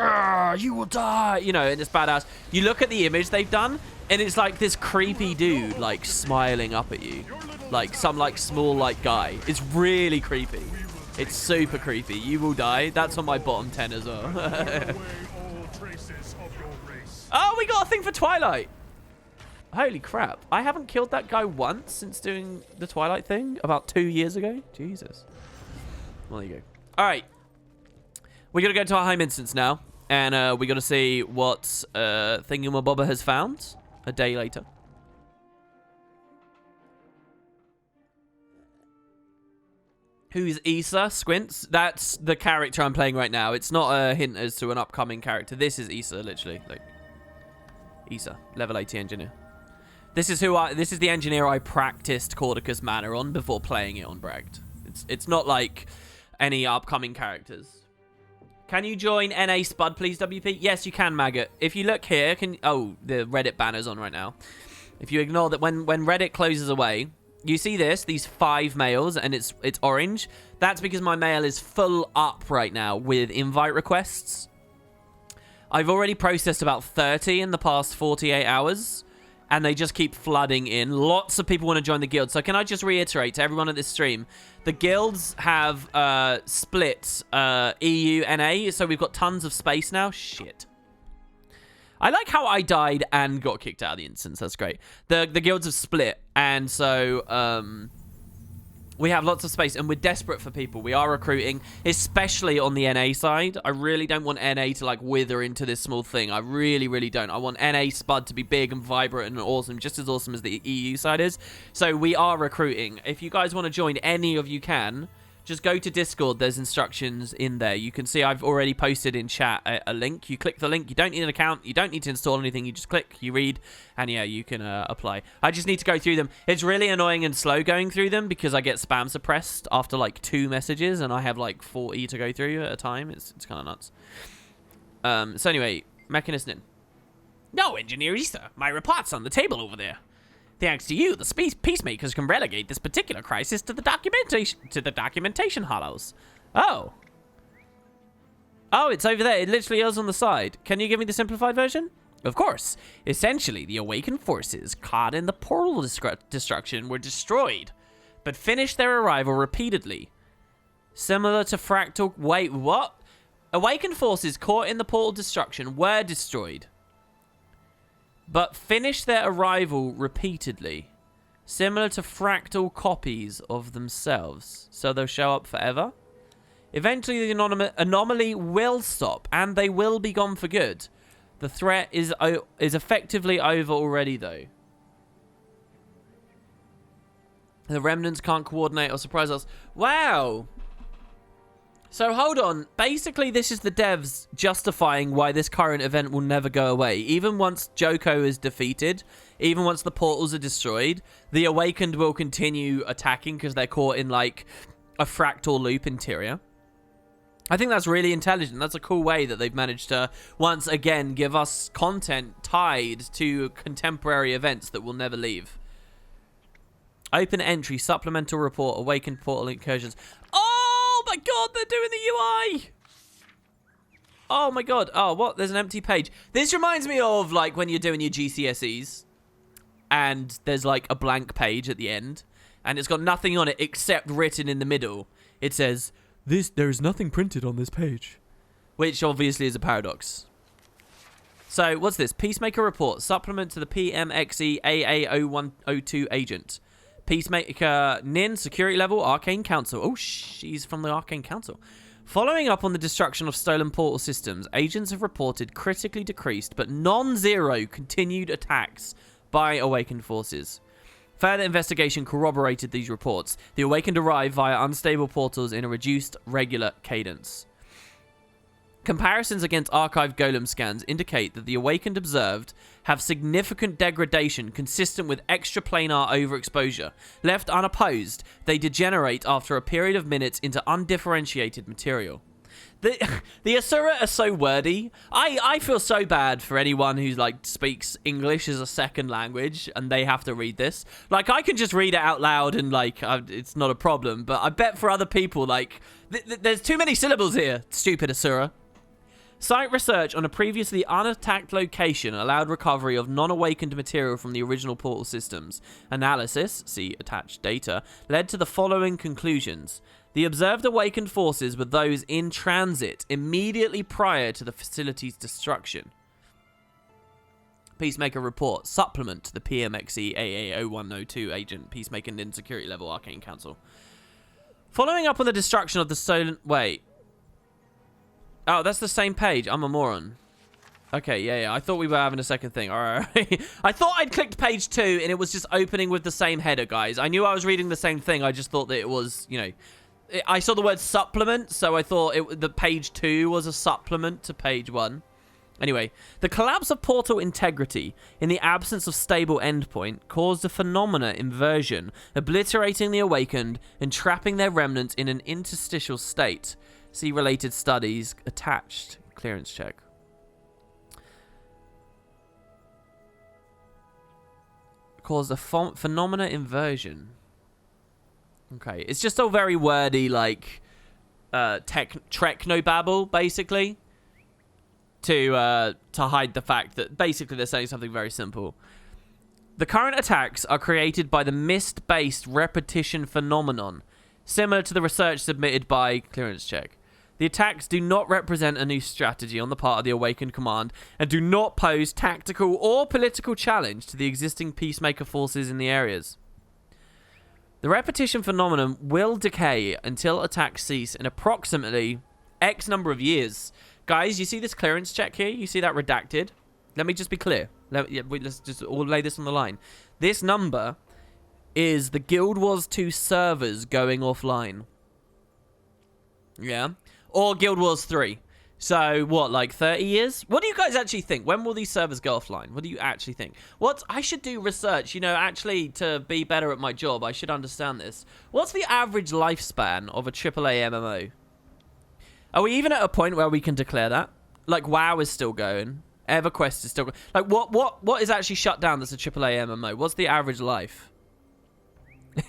you will die, you know, and it's badass. You look at the image they've done, and it's like this creepy dude, like, smiling up at you. Like, some, like, small, like, guy. It's really creepy. It's super creepy. You will die. That's on my bottom 10 as well. Oh, we got a thing for Twilight. Holy crap. I haven't killed that guy once since doing the Twilight thing about 2 years ago. Jesus. Well, there you go. All right. We're going to go to our home instance now. And we're going to see what Thingamabobber has found a day later. Who's Issa? Squints? That's the character I'm playing right now. It's not a hint as to an upcoming character. This is Issa, literally. Like, Issa, level 80 engineer. This is the engineer I practiced Caudicus Manor on before playing it on Bragged. It's not like any upcoming characters. Can you join NA Spud, please, WP? Yes, you can, Maggot. If you look here, oh, the Reddit banner's on right now. If you ignore that, when Reddit closes away, you see these 5 mails, and it's orange. That's because my mail is full up right now with invite requests. I've already processed about 30 in the past 48 hours. And they just keep flooding in. Lots of people want to join the guild. So can I just reiterate to everyone at this stream, the guilds have split EU, NA, so we've got tons of space now. Shit. I like how I died and got kicked out of the instance. That's great. The guilds have split, and so we have lots of space, and we're desperate for people. We are recruiting, especially on the NA side. I really don't want NA to, like, wither into this small thing. I really, really don't. I want NA Spud to be big and vibrant and awesome, just as awesome as the EU side is. So we are recruiting. If you guys want to join, any of you can. Just go to Discord. There's instructions in there. You can see I've already posted in chat a link. You click the link. You don't need an account. You don't need to install anything. You just click, you read, and yeah, you can apply. I just need to go through them. It's really annoying and slow going through them because I get spam suppressed after like 2 messages, and I have like 40 to go through at a time. It's kind of nuts. So anyway, Mechanism. No, Engineer Issa. My report's on the table over there. Thanks to you, the peacemakers can relegate this particular crisis to the documentation hollows. Oh. Oh, it's over there. It literally is on the side. Can you give me the simplified version? Of course. Essentially, the awakened forces caught in the portal destruction were destroyed, but finished their arrival repeatedly. Similar to fractal... Wait, what? Awakened forces caught in the portal destruction were destroyed, but finish their arrival repeatedly. Similar to fractal copies of themselves. So they'll show up forever. Eventually the anomaly will stop, and they will be gone for good. The threat is effectively over already, though. The remnants can't coordinate or surprise us. Wow! So hold on. Basically, this is the devs justifying why this current event will never go away. Even once Joko is defeated, even once the portals are destroyed, the Awakened will continue attacking because they're caught in, like, a fractal loop interior. I think that's really intelligent. That's a cool way that they've managed to, once again, give us content tied to contemporary events that will never leave. Open entry, supplemental report, Awakened portal incursions. Oh my god, they're doing the UI! Oh my god. Oh, what? There's an empty page. This reminds me of, like, when you're doing your GCSEs, and there's, like, a blank page at the end, and it's got nothing on it except written in the middle. It says, there is nothing printed on this page. Which obviously is a paradox. So, what's this? Peacemaker report. Supplement to the PMXE AA0102 agent. Peacemaker Nin, security level, Arcane Council. Oh, she's from the Arcane Council. Following up on the destruction of stolen portal systems, agents have reported critically decreased but non-zero continued attacks by Awakened forces. Further investigation corroborated these reports. The Awakened arrive via unstable portals in a reduced, regular cadence. Comparisons against archived golem scans indicate that the Awakened observed have significant degradation consistent with extraplanar overexposure. Left unopposed, they degenerate after a period of minutes into undifferentiated material. The Asura are so wordy. I feel so bad for anyone who like speaks English as a second language and they have to read this. Like, I can just read it out loud and like it's not a problem, but I bet for other people, like there's too many syllables here. Stupid Asura. Site research on a previously unattacked location allowed recovery of non-awakened material from the original portal systems. Analysis, see attached data, led to the following conclusions. The observed awakened forces were those in transit immediately prior to the facility's destruction. Peacemaker report. Supplement to the PMXE AA0102 agent. Peacemaker and Security Level Arcane Council. Following up on the destruction of the stolen... Wait. Oh, that's the same page. I'm a moron. Okay, yeah. I thought we were having a second thing. All right. I thought I'd clicked page 2 and it was just opening with the same header, guys. I knew I was reading the same thing. I just thought that it was, you know... I saw the word supplement, so I thought the page 2 was a supplement to page 1. Anyway, the collapse of portal integrity in the absence of stable endpoint caused a phenomena inversion, obliterating the awakened and trapping their remnants in an interstitial state. See related studies attached. Clearance check. Caused a phenomena inversion. Okay, it's just all very wordy, like technobabble, basically, to hide the fact that basically they're saying something very simple. The current attacks are created by the mist-based repetition phenomenon, similar to the research submitted by Clearance Check. The attacks do not represent a new strategy on the part of the Awakened Command and do not pose tactical or political challenge to the existing Peacemaker forces in the areas. The repetition phenomenon will decay until attacks cease in approximately X number of years. Guys, you see this clearance check here? You see that redacted? Let me just be clear. Let's just all lay this on the line. This number is the Guild Wars 2 servers going offline. Yeah? Or Guild Wars 3. So, what, like 30 years? What do you guys actually think? When will these servers go offline? What do you actually think? I should do research, you know, actually, to be better at my job. I should understand this. What's the average lifespan of a AAA MMO? Are we even at a point where we can declare that? Like, WoW is still going. EverQuest is still going. Like, what is actually shut down that's a AAA MMO? What's the average life?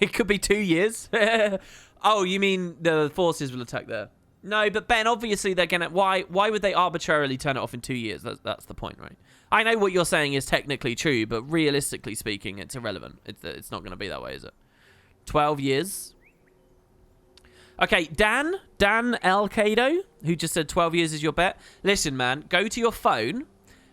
It could be 2 years. Oh, you mean the forces will attack there? No, but Ben, obviously they're gonna... Why would they arbitrarily turn it off in 2 years? That's the point, right? I know what you're saying is technically true, but realistically speaking, it's irrelevant. It's not gonna be that way, is it? 12 years? Okay, Dan El Cado, who just said 12 years is your bet. Listen, man, go to your phone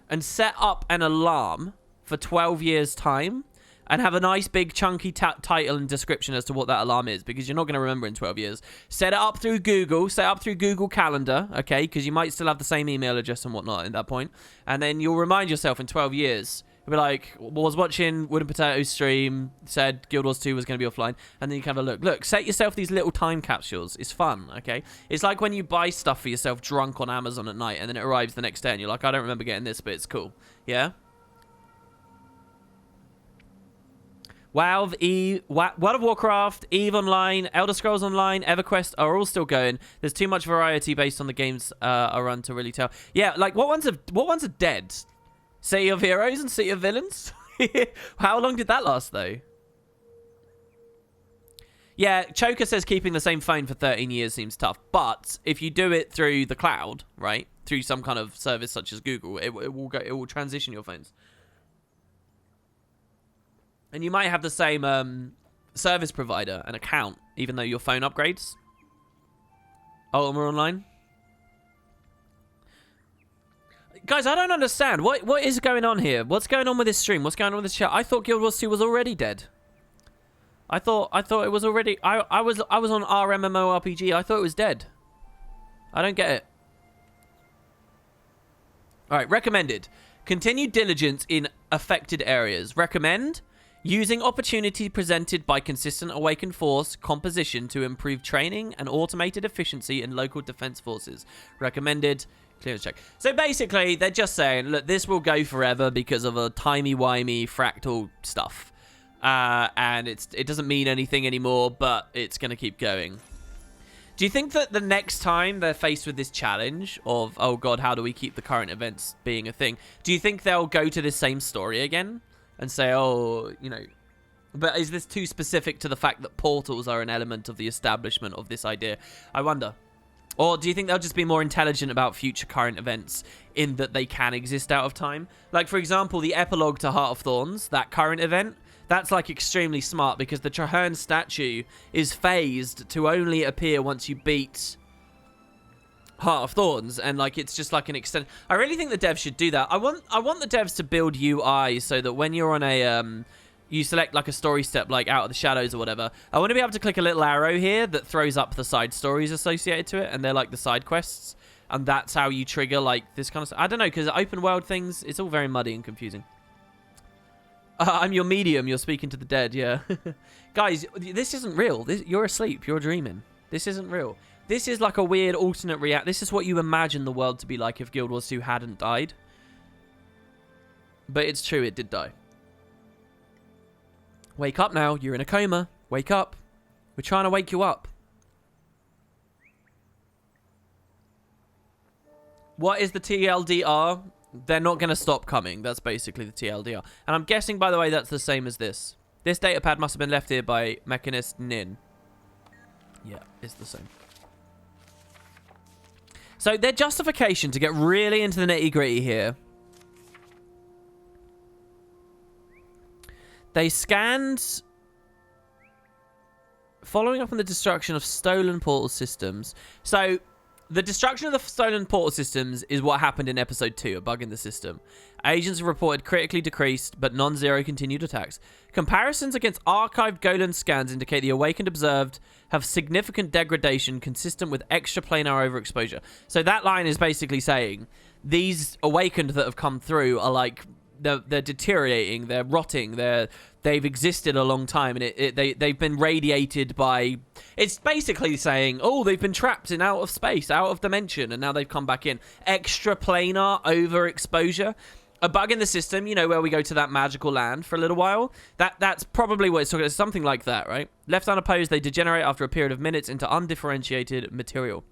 and set up an alarm for 12 years' time and have a nice big chunky title and description as to what that alarm is, because you're not going to remember in 12 years. Set it up through Google. Set up through Google Calendar, okay, because you might still have the same email address and whatnot at that point. And then you'll remind yourself in 12 years. You'll be like, was watching Wooden Potatoes stream, said Guild Wars 2 was going to be offline, and then you can have a look. Look, set yourself these little time capsules. It's fun, okay? It's like when you buy stuff for yourself drunk on Amazon at night, and then it arrives the next day, and you're like, I don't remember getting this, but it's cool. Yeah? WoW, World of Warcraft, EVE Online, Elder Scrolls Online, EverQuest are all still going. There's too much variety based on the games are run to really tell. Yeah, like what ones are dead? City of Heroes and City of Villains? How long did that last though? Yeah, Choker says keeping the same phone for 13 years seems tough, but if you do it through the cloud, right, through some kind of service such as Google, it will transition your phones. And you might have the same service provider and account, even though your phone upgrades. Ultima Online. Guys, I don't understand. What is going on here? What's going on with this stream? What's going on with this chat? I thought Guild Wars 2 was already dead. I thought it was already... I was on RMMORPG. I thought it was dead. I don't get it. All right, recommended. Continued diligence in affected areas. Recommend using opportunity presented by consistent awakened force composition to improve training and automated efficiency in local defense forces. Recommended. Clearance check. So basically, they're just saying, look, this will go forever because of a timey-wimey fractal stuff. And it doesn't mean anything anymore, but it's going to keep going. Do you think that the next time they're faced with this challenge of, oh god, how do we keep the current events being a thing? Do you think they'll go to this same story again and say, oh, you know, but is this too specific to the fact that portals are an element of the establishment of this idea? I wonder. Or do you think they'll just be more intelligent about future current events in that they can exist out of time? Like, for example, the epilogue to Heart of Thorns, that current event, that's, like, extremely smart because the Traherne statue is phased to only appear once you beat Heart of Thorns, and, like, it's just, like, an extent. I really think the devs should do that. I want the devs to build UI so that when you're on a, you select, like, a story step, like, Out of the Shadows or whatever, I want to be able to click a little arrow here that throws up the side stories associated to it, and they're, like, the side quests, and that's how you trigger, like, this kind of stuff. I don't know, because open world things, it's all very muddy and confusing. I'm your medium. You're speaking to the dead. Yeah. Guys, this isn't real. You're asleep. You're dreaming. This isn't real. This is like a weird alternate reality. This is what you imagine the world to be like if Guild Wars 2 hadn't died. But it's true. It did die. Wake up now. You're in a coma. Wake up. We're trying to wake you up. What is the TLDR? They're not going to stop coming. That's basically the TLDR. And I'm guessing, by the way, that's the same as this. This datapad must have been left here by Mechanist Nin. Yeah, it's the same. So their justification to get really into the nitty-gritty here. They scanned... Following up on the destruction of stolen portal systems. So... The destruction of the stolen portal systems is what happened in Episode 2, a bug in the system. Agents have reported critically decreased, but non-zero continued attacks. Comparisons against archived Golan scans indicate the Awakened observed have significant degradation consistent with extraplanar overexposure. So that line is basically saying, these Awakened that have come through are like, they're deteriorating, they're rotting, they've existed a long time, and they've been radiated by... It's basically saying, oh, they've been trapped in out of space, out of dimension, and now they've come back in. Extraplanar overexposure. A bug in the system, you know, where we go to that magical land for a little while. That's probably what it's talking about. Something like that, right? Left unopposed, they degenerate after a period of minutes into undifferentiated material.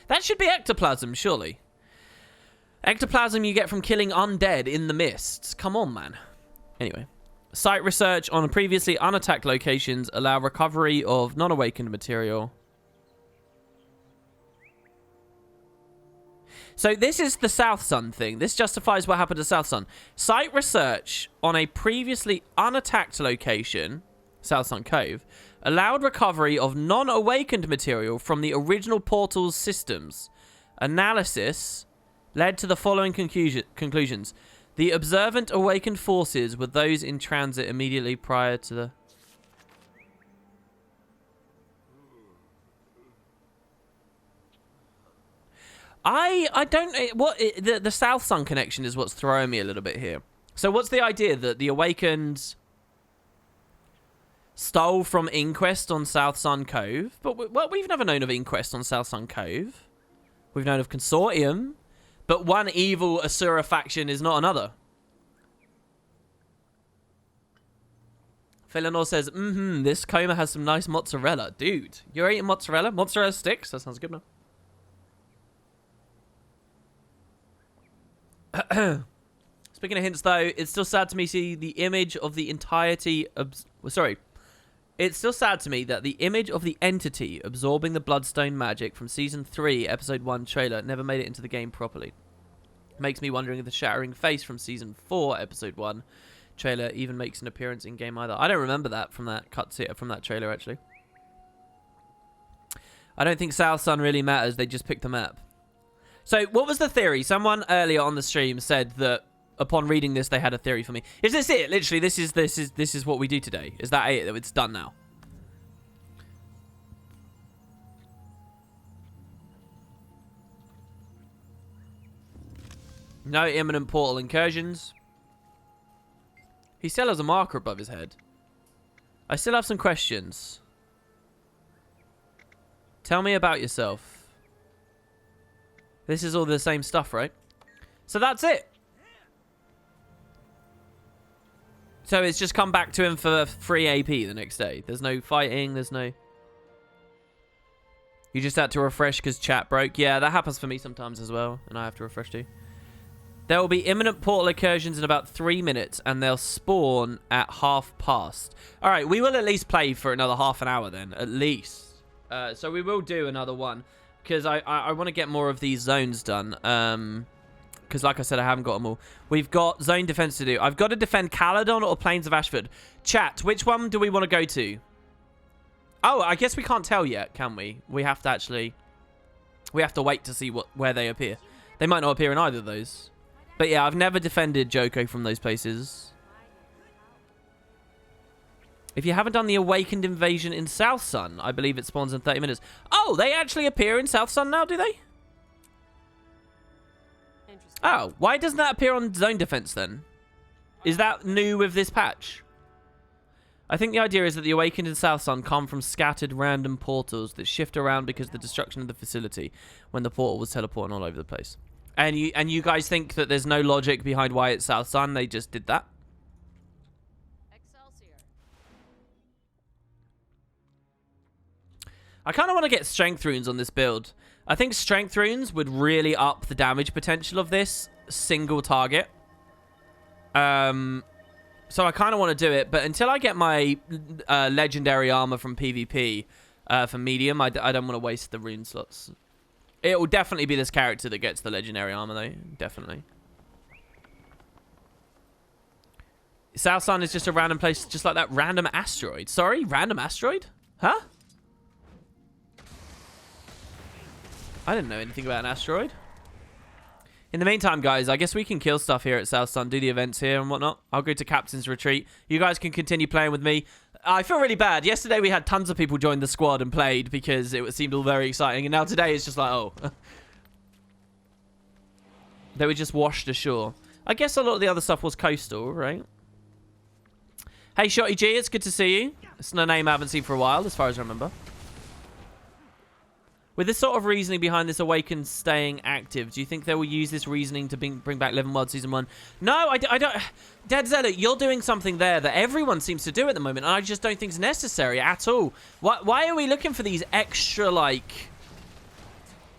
That should be ectoplasm, surely. Ectoplasm you get from killing undead in the mists. Come on, man. Anyway. Site research on previously unattacked locations allow recovery of non-awakened material. So this is the South Sun thing. This justifies what happened to South Sun. Site research on a previously unattacked location, South Sun Cove, allowed recovery of non-awakened material from the original portal's systems. Analysis led to the following conclusions. The observant awakened forces were those in transit immediately prior to the... I don't... The South Sun connection is what's throwing me a little bit here. So what's the idea? That the Awakened stole from Inquest on South Sun Cove? But well, we've never known of Inquest on South Sun Cove. We've known of Consortium. But one evil Asura faction is not another. Felinor says, this coma has some nice mozzarella. Dude, you're eating mozzarella? Mozzarella sticks? That sounds good, man. Speaking of hints, though, it's still sad to me see the image of the entirety... It's still sad to me that the image of the entity absorbing the Bloodstone magic from Season 3, Episode 1 trailer never made it into the game properly. Makes me wondering if the shattering face from Season 4, Episode 1 trailer even makes an appearance in game either. I don't remember that from that cutscene, from that trailer, actually. I don't think South Sun really matters. They just picked the map. So, what was the theory? Someone earlier on the stream said that upon reading this, they had a theory for me. Is this it? Literally, this is what we do today. Is that it? It's done now. No imminent portal incursions. He still has a marker above his head. I still have some questions. Tell me about yourself. This is all the same stuff, right? So that's it. So it's just come back to him for free AP the next day. There's no fighting. There's no... You just had to refresh because chat broke. Yeah, that happens for me sometimes as well. And I have to refresh too. There will be imminent portal incursions in about 3 minutes. And they'll spawn at 1:30. Alright, we will at least play for another half an hour then. At least. So we will do another one. Because I want to get more of these zones done. Because like I said, I haven't got them all. We've got zone defense to do. I've got to defend Caledon or Plains of Ashford. Chat, which one do we want to go to? Oh, I guess we can't tell yet, can we? We have to actually... We have to wait to see where they appear. They might not appear in either of those. But yeah, I've never defended Joko from those places. If you haven't done the Awakened Invasion in South Sun, I believe it spawns in 30 minutes. Oh, they actually appear in South Sun now, do they? Oh, why doesn't that appear on Zone Defense then? Is that new with this patch? I think the idea is that the Awakened in South Sun come from scattered random portals that shift around because of the destruction of the facility when the portal was teleporting all over the place. And you guys think that there's no logic behind why it's South Sun? They just did that? I kind of want to get Strength Runes on this build. I think Strength Runes would really up the damage potential of this single target. So I kind of want to do it, but until I get my legendary armor from PvP for medium, I don't want to waste the rune slots. It will definitely be this character that gets the legendary armor, though. Definitely. South Sun is just a random place, just like that random asteroid. Sorry, random asteroid? Huh? I didn't know anything about an asteroid. In the meantime, guys, I guess we can kill stuff here at South Sun, do the events here and whatnot. I'll go to Captain's Retreat. You guys can continue playing with me. I feel really bad. Yesterday we had tons of people join the squad and played because it seemed all very exciting. And now today it's just like, oh. They were just washed ashore. I guess a lot of the other stuff was coastal, right? Hey, Shotty G, it's good to see you. It's a name I haven't seen for a while, as far as I remember. With this sort of reasoning behind this Awakened staying active, do you think they will use this reasoning to bring back Live and World Season 1? No, I don't. Dead Zealot, you're doing something there that everyone seems to do at the moment, and I just don't think it's necessary at all. Why are we looking for these extra, like,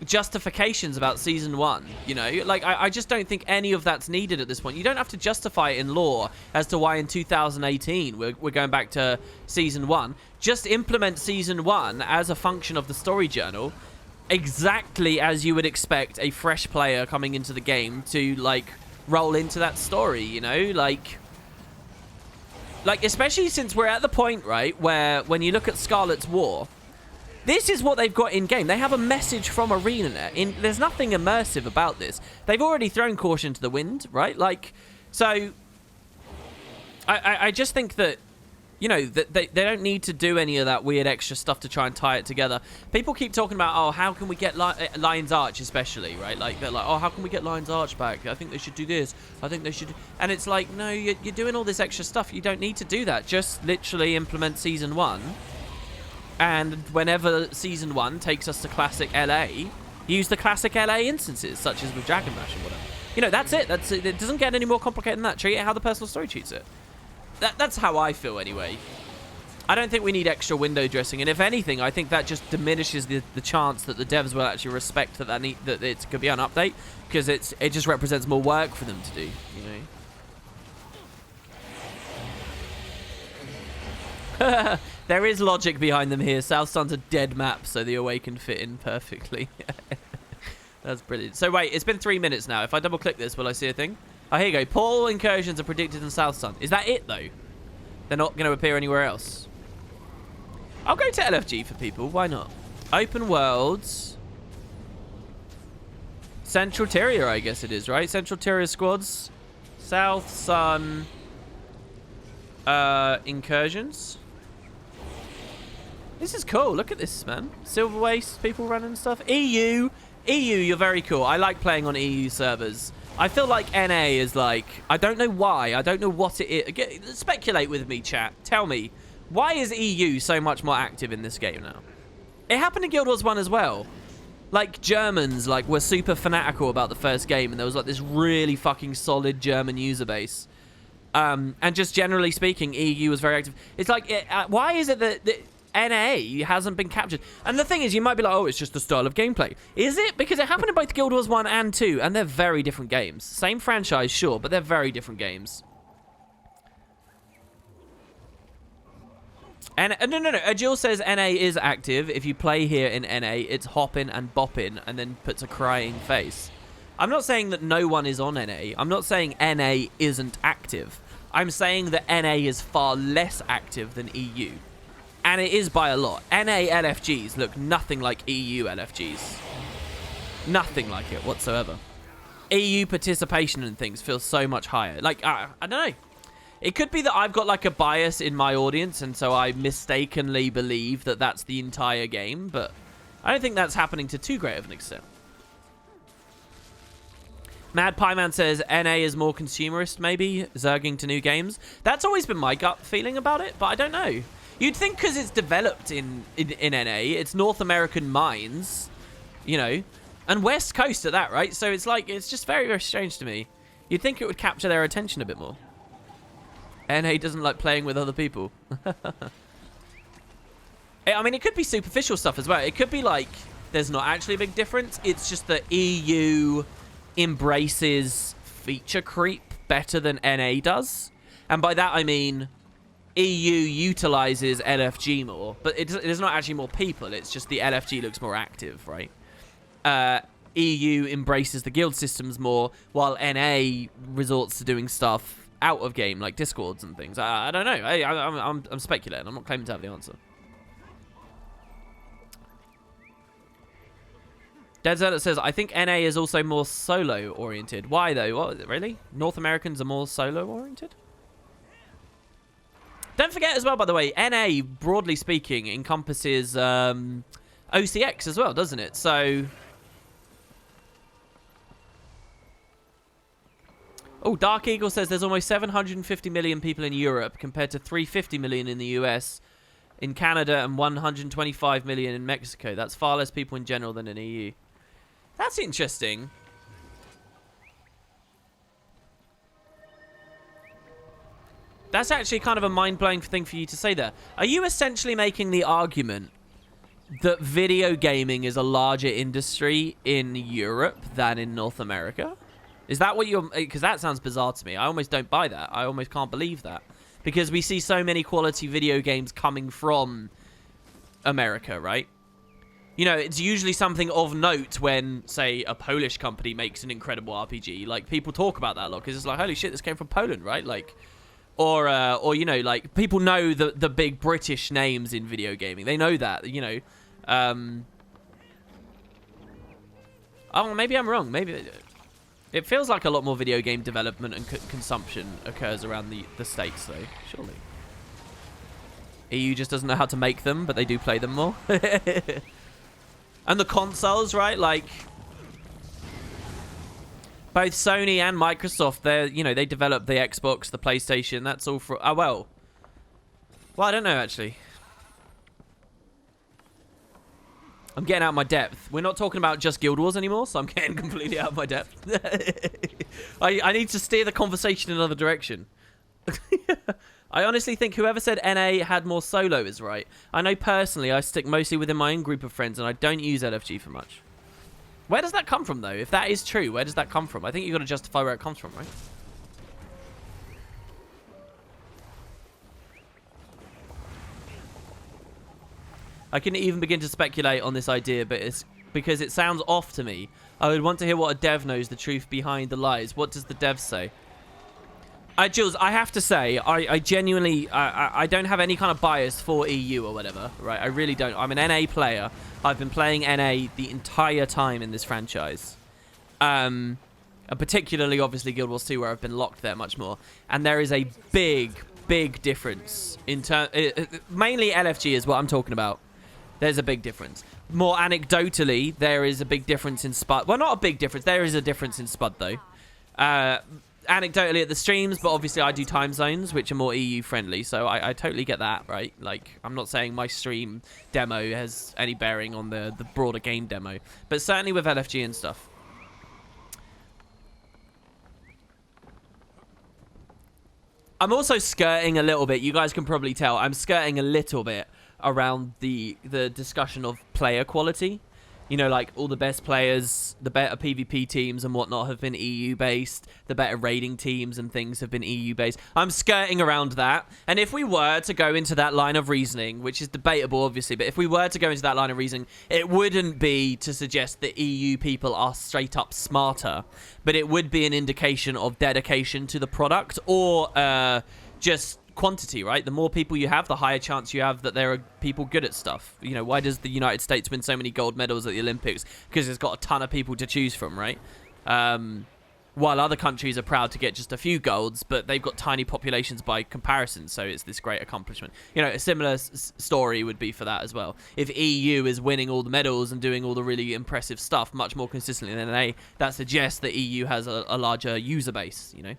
justifications about Season 1? You know, like, I just don't think any of that's needed at this point. You don't have to justify it in lore as to why in 2018 we're going back to Season 1. Just implement Season 1 as a function of the story journal, exactly as you would expect a fresh player coming into the game to, like, roll into that story, you know? Like, especially since we're at the point, right, where when you look at Scarlet's War, this is what they've got in-game. They have a message from ArenaNet. There's nothing immersive about this. They've already thrown caution to the wind, right? Like, so I just think that, you know, that they don't need to do any of that weird extra stuff to try and tie it together. People keep talking about, oh, how can we get Lion's Arch, especially, right? Like, they're like, oh, how can we get Lion's Arch back? I think they should do this. I think they should... And it's like, no, you're doing all this extra stuff. You don't need to do that. Just literally implement Season 1. And whenever Season 1 takes us to Classic LA, use the Classic LA instances, such as with Dragon Bash or whatever. You know, that's it. That's it. It doesn't get any more complicated than that. Treat it how the personal story treats it. That's how I feel, anyway. I don't think we need extra window dressing, and if anything, I think that just diminishes the chance that the devs will actually respect that it could be an update, because it just represents more work for them to do, you know. There is logic behind them here. South Sun's a dead map, so the Awakened fit in perfectly. That's brilliant. So wait, it's been 3 minutes now. If I double click this, will I see a thing? Oh, here you go. Portal incursions are predicted in South Sun. Is that it, though? They're not going to appear anywhere else. I'll go to LFG for people. Why not? Open worlds. Central Terrier, I guess it is, right? Central Terrier squads. South Sun. Incursions. This is cool. Look at this, man. Silver Waste, people running stuff. EU, you're very cool. I like playing on EU servers. I feel like NA is like, I don't know why. I don't know what it is. Speculate with me, chat. Tell me, why is EU so much more active in this game now? It happened in Guild Wars 1 as well. Like, Germans, like, were super fanatical about the first game, and there was, like, this really fucking solid German user base. And just generally speaking, EU was very active. It's like, why is it that NA hasn't been captured? And the thing is, you might be like, oh, it's just the style of gameplay. Is it? Because it happened in both Guild Wars 1 and 2, and they're very different games. Same franchise, sure, but they're very different games. And no. Jill says NA is active. If you play here in NA, it's hopping and bopping, and then puts a crying face. I'm not saying that no one is on NA. I'm not saying NA isn't active. I'm saying that NA is far less active than EU. And it is by a lot. NA LFGs look nothing like EU LFGs. Nothing like it whatsoever. EU participation and things feel so much higher. Like, I don't know. It could be that I've got, like, a bias in my audience, and so I mistakenly believe that that's the entire game, but I don't think that's happening to too great of an extent. Mad Pie Man says NA is more consumerist, maybe, zerging to new games. That's always been my gut feeling about it, but I don't know. You'd think because it's developed in NA, it's North American minds, you know, and West Coast at that, right? So it's like, it's just very, very strange to me. You'd think it would capture their attention a bit more. NA doesn't like playing with other people. I mean, it could be superficial stuff as well. It could be like, there's not actually a big difference. It's just that EU embraces feature creep better than NA does. And by that, I mean, EU utilizes LFG more. But there's not actually more people. It's just the LFG looks more active, right? EU embraces the guild systems more, while NA resorts to doing stuff out of game, like discords and things. I don't know. I'm speculating. I'm not claiming to have the answer. Dead Zealot says, I think NA is also more solo-oriented. Why, though? What, really? North Americans are more solo-oriented? Don't forget as well, by the way, NA, broadly speaking, encompasses OCX as well, doesn't it? So... Oh, Dark Eagle says there's almost 750 million people in Europe compared to 350 million in the US, in Canada, and 125 million in Mexico. That's far less people in general than in EU. That's interesting. That's actually kind of a mind-blowing thing for you to say there. Are you essentially making the argument that video gaming is a larger industry in Europe than in North America? Is that what you're... Because that sounds bizarre to me. I almost don't buy that. I almost can't believe that. Because we see so many quality video games coming from America, right? You know, it's usually something of note when, say, a Polish company makes an incredible RPG. Like, people talk about that a lot, because it's like, holy shit, this came from Poland, right? Like, or you know, like, people know the big British names in video gaming. They know that, you know. Oh, maybe I'm wrong. Maybe... It feels like a lot more video game development and consumption occurs around the States, though, surely. EU just doesn't know how to make them, but they do play them more. And the consoles, right? Like, both Sony and Microsoft, they develop the Xbox, the PlayStation. That's all for... Oh, well, I don't know, actually. I'm getting out of my depth. We're not talking about just Guild Wars anymore, so I'm getting completely out of my depth. I need to steer the conversation in another direction. I honestly think whoever said NA had more solo is right. I know personally I stick mostly within my own group of friends, and I don't use LFG for much. Where does that come from, though? If that is true, where does that come from? I think you've got to justify where it comes from, right? I couldn't even begin to speculate on this idea, but it's because it sounds off to me. I would want to hear what a dev knows the truth behind the lies. What does the dev say? Jules, I have to say, I genuinely, I don't have any kind of bias for EU or whatever, right? I really don't. I'm an NA player. I've been playing NA the entire time in this franchise. And particularly, obviously, Guild Wars 2, where I've been locked there much more. And there is a big difference in mainly LFG is what I'm talking about. There's a big difference. More anecdotally, there is a big difference in Spud. Well, not a big difference. There is a difference in Spud, though. Anecdotally at the streams, but obviously I do time zones which are more EU friendly, so I totally get that, right? Like, I'm not saying my stream demo has any bearing on the broader game demo, but certainly with LFG and stuff. I'm also skirting a little bit. You guys can probably tell I'm skirting a little bit around the discussion of player quality. You know, like, all the best players, the better PvP teams and whatnot have been EU-based. The better raiding teams and things have been EU-based. I'm skirting around that. And if we were to go into that line of reasoning, which is debatable, obviously, but if we were to go into that line of reasoning, it wouldn't be to suggest that EU people are straight up smarter. But it would be an indication of dedication to the product or just quantity, right? The more people you have, the higher chance you have that there are people good at stuff. You know, why does the United States win so many gold medals at the Olympics? Because it's got a ton of people to choose from, right? While other countries are proud to get just a few golds, but they've got tiny populations by comparison, so it's this great accomplishment. You know, a similar story would be for that as well. If EU is winning all the medals and doing all the really impressive stuff much more consistently than NA, that suggests that EU has a larger user base, you know?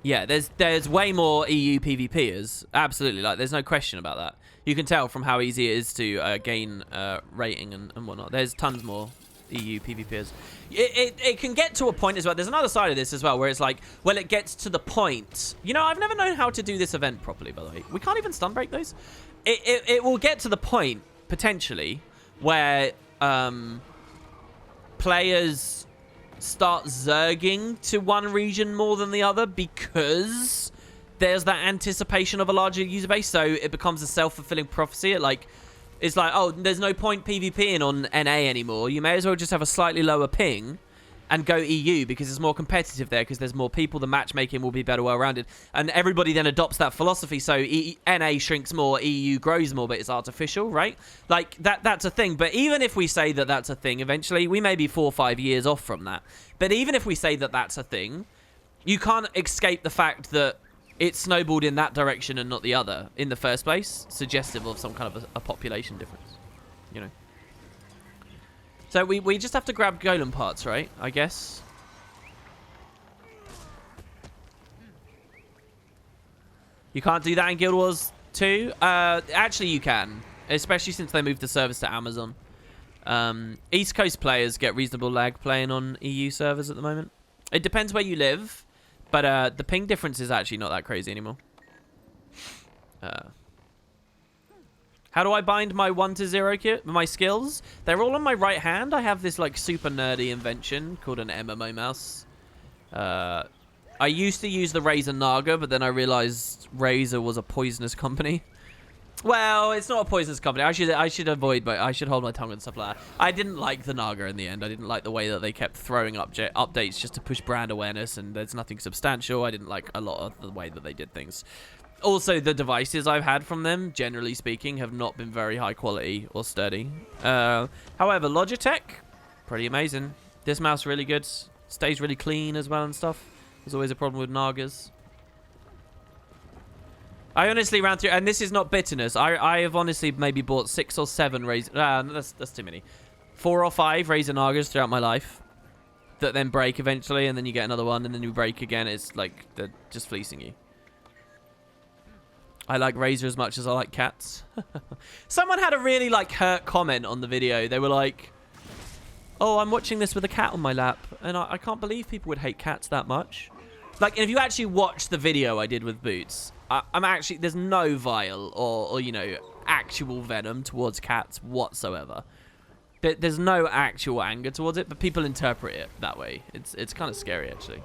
Yeah, there's way more EU PvPers. Absolutely, like, there's no question about that. You can tell from how easy it is to gain rating and whatnot. There's tons more EU PvPers. It can get to a point as well. There's another side of this as well, where it's like, well, it gets to the point. You know, I've never known how to do this event properly, by the way. We can't even stun break those. It will get to the point, potentially, where players start zerging to one region more than the other because there's that anticipation of a larger user base, so it becomes a self-fulfilling prophecy. It's like, oh, there's no point PvPing on NA anymore. You may as well just have a slightly lower ping and go EU because it's more competitive there because there's more people. The matchmaking will be better well-rounded. And everybody then adopts that philosophy. So NA shrinks more, EU grows more, but it's artificial, right? Like, that's a thing. But even if we say that that's a thing, eventually, we may be 4 or 5 years off from that. But even if we say that that's a thing, you can't escape the fact that it snowballed in that direction and not the other in the first place, suggestive of some kind of a population difference, you know? So we just have to grab golem parts, right? I guess. You can't do that in Guild Wars 2? Actually, you can. Especially since they moved the service to Amazon. East Coast players get reasonable lag playing on EU servers at the moment. It depends where you live. But the ping difference is actually not that crazy anymore. How do I bind my 1 to 0 kit? My skills? They're all on my right hand. I have this, like, super nerdy invention called an MMO mouse. I used to use the Razer Naga, but then I realized Razer was a poisonous company. Well, it's not a poisonous company. I should I should hold my tongue and stuff like that. I didn't like the Naga in the end. I didn't like the way that they kept throwing updates just to push brand awareness, and there's nothing substantial. I didn't like a lot of the way that they did things. Also, the devices I've had from them, generally speaking, have not been very high quality or sturdy. However, Logitech, pretty amazing. This mouse really good. Stays really clean as well and stuff. There's always a problem with Nagas. I honestly ran through, and this is not bitterness. I have honestly maybe bought 6 or 7 Razer. That's too many. 4 or 5 Razer Nagas throughout my life that then break eventually, and then you get another one, and then you break again. It's like they're just fleecing you. I like Razer as much as I like cats. Someone had a really, like, hurt comment on the video. They were like, oh, I'm watching this with a cat on my lap, and I can't believe people would hate cats that much. Like, if you actually watch the video I did with Boots, I'm actually, there's no vile or, you know, actual venom towards cats whatsoever. There's no actual anger towards it, but people interpret it that way. It's kind of scary, actually.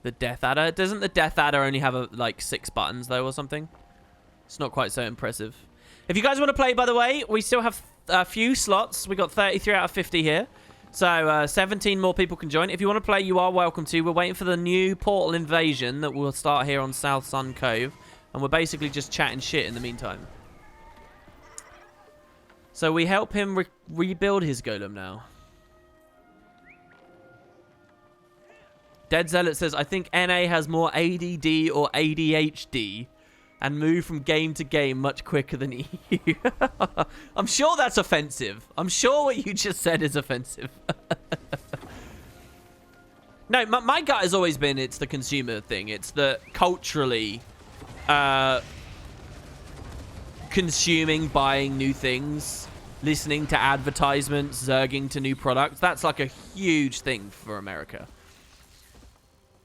The Death Adder. Doesn't the Death Adder only have, like, 6 buttons, though, or something? It's not quite so impressive. If you guys want to play, by the way, we still have a few slots. We got 33 out of 50 here. So, 17 more people can join. If you want to play, you are welcome to. We're waiting for the new Portal Invasion that will start here on South Sun Cove. And we're basically just chatting shit in the meantime. So, we help him rebuild his golem now. Dead Zealot says, I think NA has more ADD or ADHD and move from game to game much quicker than EU. I'm sure that's offensive. I'm sure what you just said is offensive. No, my gut has always been it's the consumer thing. It's the culturally consuming, buying new things, listening to advertisements, zerging to new products. That's like a huge thing for America.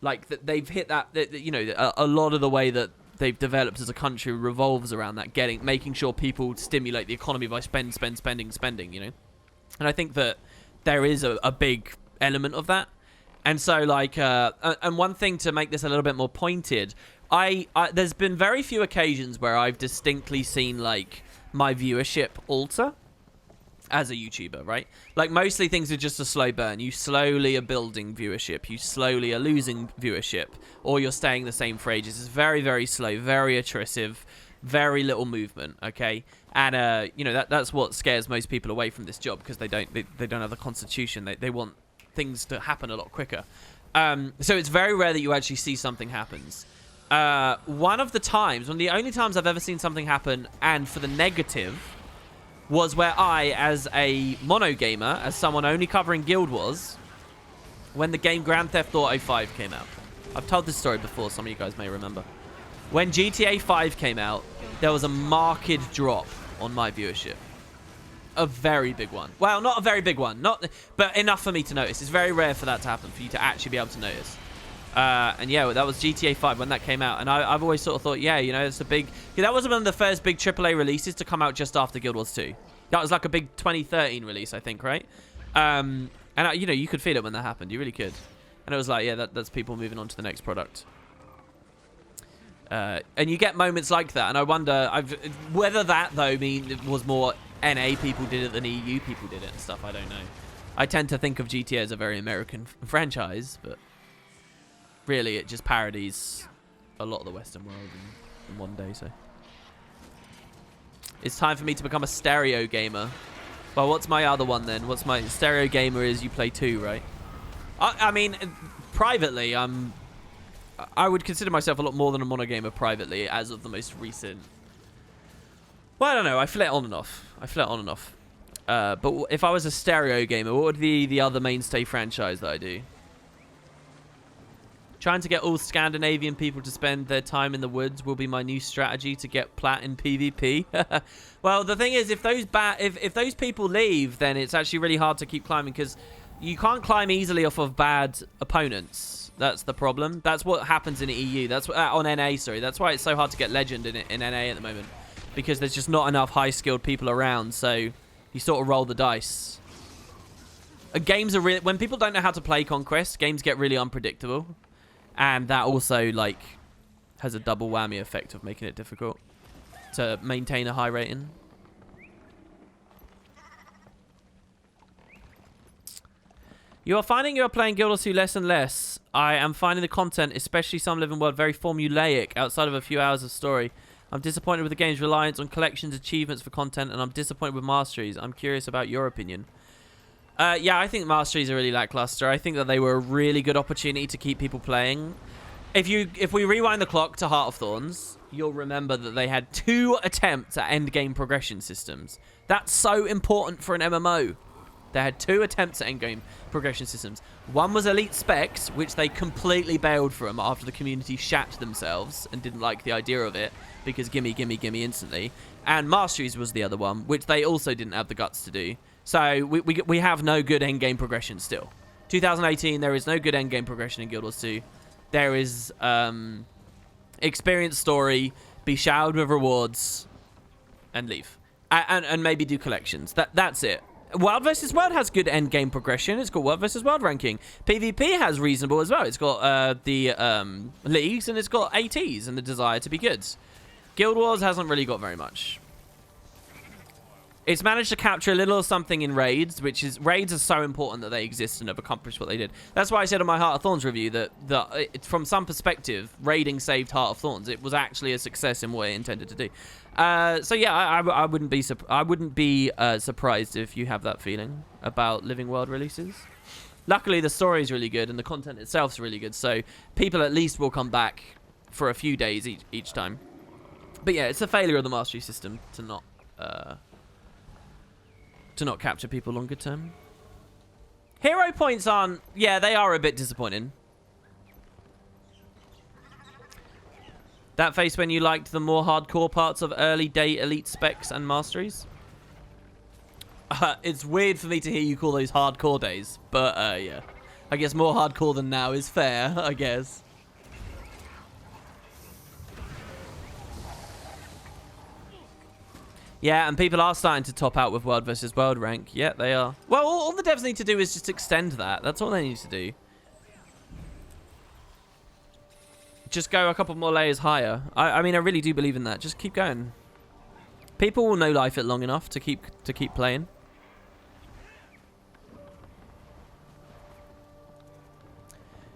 Like they've hit that, you know, a lot of the way that they've developed as a country revolves around that, making sure people stimulate the economy by spending, you know. And I think that there is a big element of that. And so, like, and one thing to make this a little bit more pointed, there's been very few occasions where I've distinctly seen, like, my viewership alter as a YouTuber, right? Like, mostly things are just a slow burn. You slowly are building viewership. You slowly are losing viewership. Or you're staying the same for ages. It's very, very slow, very attritive, very little movement, okay? And, you know, that's what scares most people away from this job, because they don't have the constitution. They want things to happen a lot quicker. So it's very rare that you actually see something happens. One of the only times I've ever seen something happen, and for the negative, was where I, as a mono gamer, as someone only covering Guild Wars, when the game Grand Theft Auto 5 came out. I've told this story before, some of you guys may remember. When GTA 5 came out, there was a marked drop on my viewership. A very big one. Well, not a very big one, but enough for me to notice. It's very rare for that to happen, for you to actually be able to notice. And yeah, that was GTA 5 when that came out. And I've always sort of thought, yeah, you know, it's a big... Yeah, that was one of the first big AAA releases to come out just after Guild Wars 2. That was like a big 2013 release, I think, right? And, you know, you could feel it when that happened. You really could. And it was like, yeah, that's people moving on to the next product. And you get moments like that. And I wonder whether that, though, it was more NA people did it than EU people did it and stuff. I don't know. I tend to think of GTA as a very American franchise, but... really, it just parodies a lot of the Western world in one day, so. It's time for me to become a stereo gamer. Well, what's my other one then? What's my stereo gamer is you play 2, right? I mean, privately, I would consider myself a lot more than a mono gamer privately as of the most recent. Well, I don't know. I flit on and off. But if I was a stereo gamer, what would be the other mainstay franchise that I do? Trying to get all Scandinavian people to spend their time in the woods will be my new strategy to get plat in PvP. Well, the thing is, if those people leave, then it's actually really hard to keep climbing, because you can't climb easily off of bad opponents. That's the problem. That's what happens in the EU. That's what, on NA, sorry. That's why it's so hard to get legend in NA at the moment, because there's just not enough high-skilled people around. So you sort of roll the dice. Games are really, when people don't know how to play Conquest, games get really unpredictable. And that also, like, has a double whammy effect of making it difficult to maintain a high rating. You are finding you are playing Guild Wars 2 less and less. I am finding the content, especially some Living World, very formulaic outside of a few hours of story. I'm disappointed with the game's reliance on collections, achievements for content, and I'm disappointed with masteries. I'm curious about your opinion. Yeah, I think masteries are really lackluster. I think that they were a really good opportunity to keep people playing. If we rewind the clock to Heart of Thorns, you'll remember that they had 2 attempts at endgame progression systems. That's so important for an MMO. They had 2 attempts at endgame progression systems. One was Elite Specs, which they completely bailed from after the community shat themselves and didn't like the idea of it, because gimme, gimme, gimme instantly. And Masteries was the other one, which they also didn't have the guts to do. So we have no good endgame progression still. 2018, there is no good endgame progression in Guild Wars 2. There is experience story, be showered with rewards, and leave. And maybe do collections. That's it. World vs. World has good endgame progression. It's got World vs. World ranking. PvP has reasonable as well. It's got the leagues, and it's got ATs and the desire to be good. Guild Wars hasn't really got very much. It's managed to capture a little something in raids, which is... Raids are so important that they exist and have accomplished what they did. That's why I said on my Heart of Thorns review that from some perspective, raiding saved Heart of Thorns. It was actually a success in what it intended to do. So yeah, I wouldn't be surprised if you have that feeling about Living World releases. Luckily, the story is really good and the content itself is really good, so people at least will come back for a few days each time. But yeah, it's a failure of the mastery system to not capture people longer term. Hero points aren't... Yeah, they are a bit disappointing. That face when you liked the more hardcore parts of early day elite specs and masteries? It's weird for me to hear you call those hardcore days. But, yeah. I guess more hardcore than now is fair, I guess. Yeah, and people are starting to top out with world versus world rank. Yeah, they are. Well, all the devs need to do is just extend that. That's all they need to do. Just go a couple more layers higher. I mean, I really do believe in that. Just keep going. People will know life it long enough to keep playing.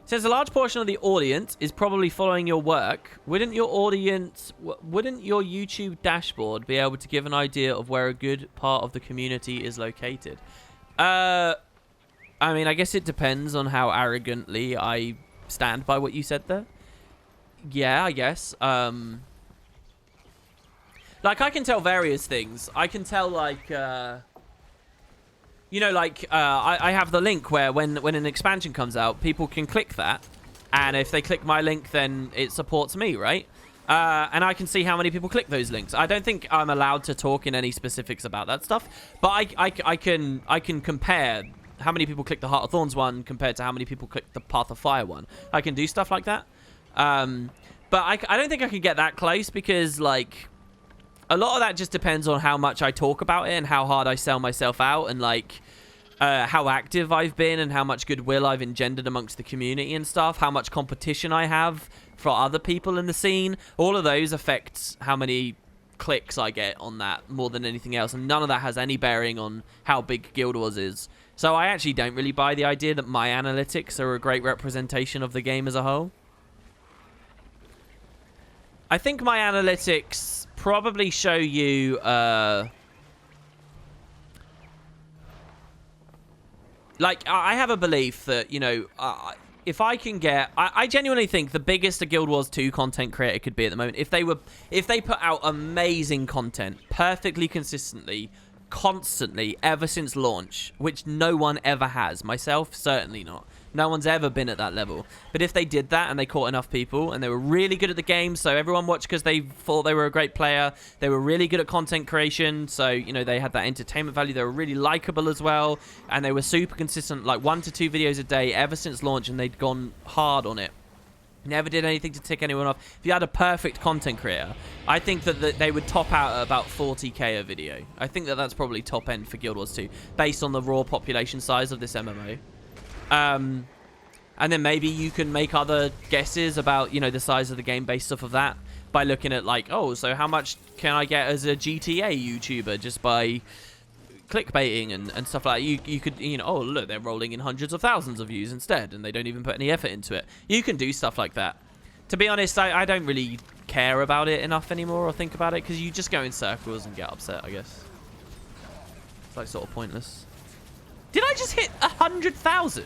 Says a large portion of the audience is probably following your work. Wouldn't your YouTube dashboard be able to give an idea of where a good part of the community is located? I mean, I guess it depends on how arrogantly I stand by what you said there. Yeah, I guess. Like, I can tell various things. I can tell, like, you know, like, I have the link where when an expansion comes out, people can click that. And if they click my link, then it supports me, right? And I can see how many people click those links. I don't think I'm allowed to talk in any specifics about that stuff. But I can compare how many people click the Heart of Thorns one compared to how many people click the Path of Fire one. I can do stuff like that. But I don't think I can get that close because, like, a lot of that just depends on how much I talk about it and how hard I sell myself out and, like, how active I've been and how much goodwill I've engendered amongst the community and stuff, how much competition I have for other people in the scene. All of those affect how many clicks I get on that more than anything else, and none of that has any bearing on how big Guild Wars is. So I actually don't really buy the idea that my analytics are a great representation of the game as a whole. I think my analytics probably show you like, I have a belief that, you know, if I can get... I genuinely think the biggest a Guild Wars 2 content creator could be at the moment, if they put out amazing content, perfectly consistently, constantly, ever since launch, which no one ever has. Myself, certainly not. No one's ever been at that level. But if they did that and they caught enough people and they were really good at the game, so everyone watched because they thought they were a great player, they were really good at content creation, so, you know, they had that entertainment value, they were really likable as well, and they were super consistent, like 1 to 2 videos a day ever since launch, and they'd gone hard on it. Never did anything to tick anyone off. If you had a perfect content creator, I think that they would top out at about 40k a video. I think that that's probably top end for Guild Wars 2, based on the raw population size of this MMO. And then maybe you can make other guesses about, you know, the size of the game based off of that by looking at, like, oh, so how much can I get as a GTA YouTuber just by clickbaiting and stuff like that. You could, you know, oh, look, they're rolling in hundreds of thousands of views instead, and they don't even put any effort into it. You can do stuff like that. To be honest, I don't really care about it enough anymore or think about it, because you just go in circles and get upset, I guess. It's, like, sort of pointless. Did I just hit 100,000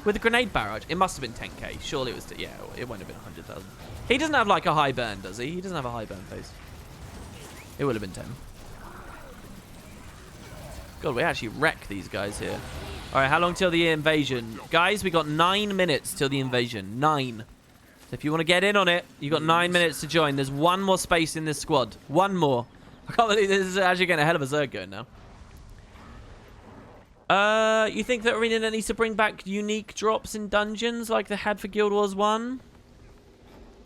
with a grenade barrage? It must have been 10k. Surely it was... Yeah, it won't have been 100,000. He doesn't have, like, a high burn, does he? He doesn't have a high burn phase. It would have been 10. God, we actually wreck these guys here. All right, how long till the invasion? Guys, we got 9 minutes till the invasion. 9. So if you want to get in on it, you got 9 minutes to join. There's one more space in this squad. One more. I can't believe this is actually getting a hell of a Zerg going now. You think that Arena needs to bring back unique drops in dungeons like they had for Guild Wars 1?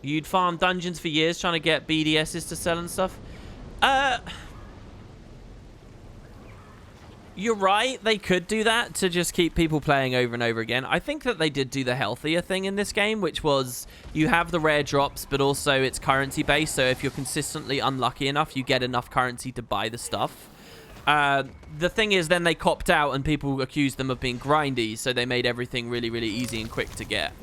You'd farm dungeons for years trying to get BDSs to sell and stuff. You're right, they could do that to just keep people playing over and over again. I think that they did do the healthier thing in this game, which was you have the rare drops, but also it's currency based, so if you're consistently unlucky enough, you get enough currency to buy the stuff. The thing is, then they copped out and people accused them of being grindy, so they made everything really, really easy and quick to get.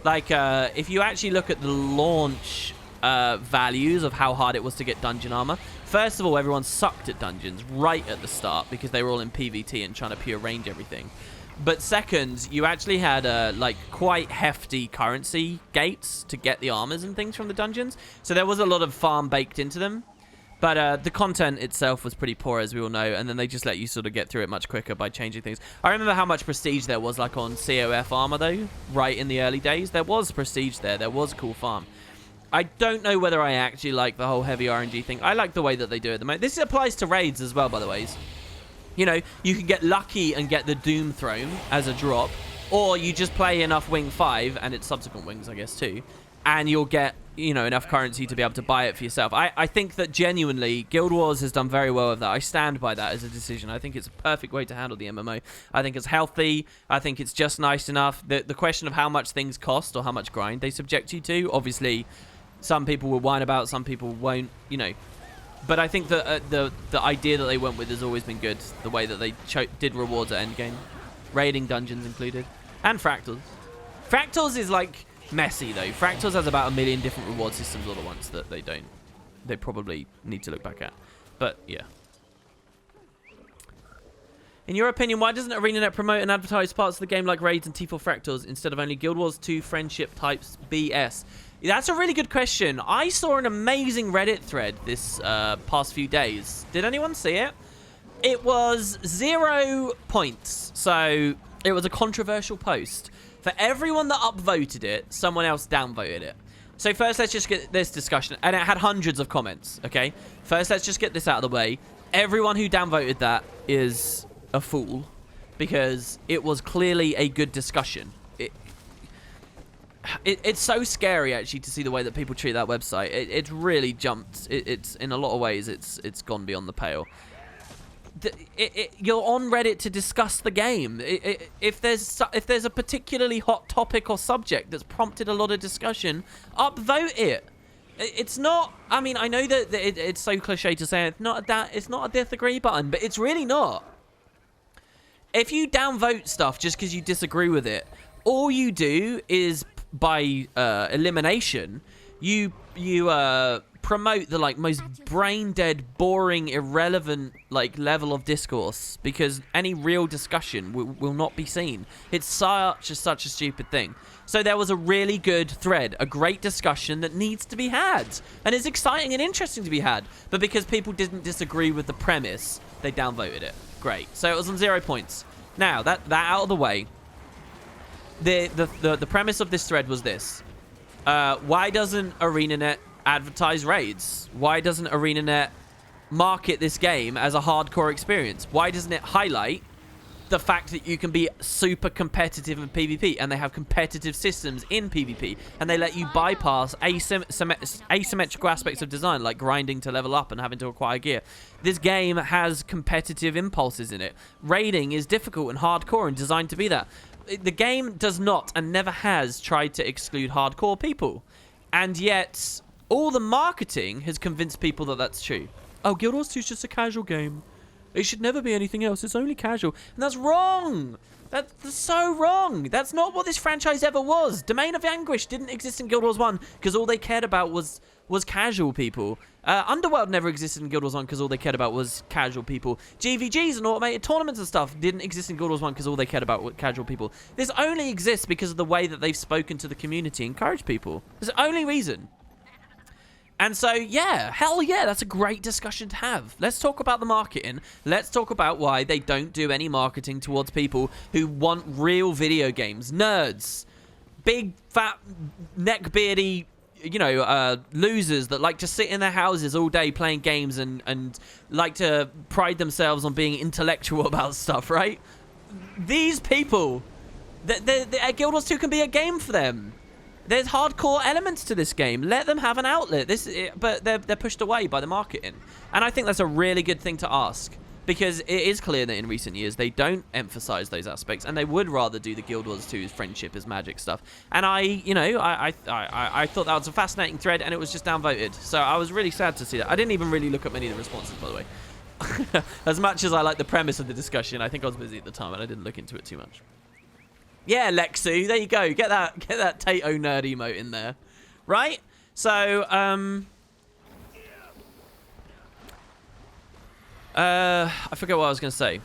Like, if you actually look at the launch values of how hard it was to get dungeon armor, first of all, everyone sucked at dungeons right at the start because they were all in PvT and trying to pure range everything. But second, you actually had like quite hefty currency gates to get the armors and things from the dungeons, so there was a lot of farm baked into them. But the content itself was pretty poor, as we all know, and then they just let you sort of get through it much quicker by changing things. I remember how much prestige there was, like, on COF armor, though, right in the early days. There was prestige there. There was a cool farm. I don't know whether I actually like the whole heavy RNG thing. I like the way that they do it at the moment. This applies to raids as well, by the way. You know, you can get lucky and get the Doom Throne as a drop, or you just play enough Wing 5, and it's subsequent wings, I guess, too, and you'll get, you know, enough currency to be able to buy it for yourself. I think that genuinely Guild Wars has done very well with that. I stand by that as a decision. I think it's a perfect way to handle the MMO. I think it's healthy. I think it's just nice enough. The question of how much things cost or how much grind they subject you to, obviously, some people will whine about, some people won't, you know. But I think that the idea that they went with has always been good. The way that they did rewards at endgame. Raiding dungeons included. And Fractals. Fractals is like messy though. Fractals has about 1 million different reward systems all at once that they probably need to look back at. But yeah. In your opinion, why doesn't ArenaNet promote and advertise parts of the game like raids and T4 Fractals instead of only Guild Wars 2 friendship types BS? That's a really good question. I saw an amazing Reddit thread this past few days. Did anyone see it? It was 0 points. So it was a controversial post. For everyone that upvoted it, someone else downvoted it. So first, let's just get this discussion. And it had hundreds of comments, okay? First, let's just get this out of the way. Everyone who downvoted that is a fool. Because it was clearly a good discussion. It's so scary, actually, to see the way that people treat that website. It's really jumped. It's in a lot of ways, it's gone beyond the pale. You're on Reddit to discuss the game. If there's a particularly hot topic or subject that's prompted a lot of discussion, upvote it. It's not. I mean, I know that it's so cliche to say it's not a disagree button, but it's really not. If you downvote stuff just because you disagree with it, all you do is by elimination, you promote the like most brain dead, boring, irrelevant like level of discourse, because any real discussion will not be seen. It's such a stupid thing. So there was a really good thread, a great discussion that needs to be had, and it's exciting and interesting to be had. But because people didn't disagree with the premise, they downvoted it. Great. So it was on 0 points. Now that out of the way, the premise of this thread was this: why doesn't ArenaNet advertise raids? Why doesn't ArenaNet market this game as a hardcore experience? Why doesn't it highlight the fact that you can be super competitive in PvP, and they have competitive systems in PvP, and they let you bypass asymmetrical aspects of design like grinding to level up and having to acquire gear? This game has competitive impulses in it. Raiding is difficult and hardcore and designed to be that. The game does not and never has tried to exclude hardcore people, and yet all the marketing has convinced people that that's true. Oh, Guild Wars 2 is just a casual game. It should never be anything else. It's only casual. And that's wrong. That's so wrong. That's not what this franchise ever was. Domain of Anguish didn't exist in Guild Wars 1 because all they cared about was casual people. Underworld never existed in Guild Wars 1 because all they cared about was casual people. GVGs and automated tournaments and stuff didn't exist in Guild Wars 1 because all they cared about were casual people. This only exists because of the way that they've spoken to the community and encouraged people. It's the only reason. And so, yeah, hell yeah, that's a great discussion to have. Let's talk about the marketing. Let's talk about why they don't do any marketing towards people who want real video games. Nerds. Big, fat, neckbeardy, you know, losers that like to sit in their houses all day playing games and like to pride themselves on being intellectual about stuff, right? These people, Guild Wars 2 can be a game for them. There's hardcore elements to this game. Let them have an outlet. But they're pushed away by the marketing. And I think that's a really good thing to ask, because it is clear that in recent years they don't emphasize those aspects, and they would rather do the Guild Wars 2's friendship as magic stuff. And I thought that was a fascinating thread, and it was just downvoted. So I was really sad to see that. I didn't even really look at many of the responses, by the way. As much as I like the premise of the discussion, I think I was busy at the time and I didn't look into it too much. Yeah, Lexu, there you go. Get that Tato nerd emote in there. Right? So, I forget what I was going to say.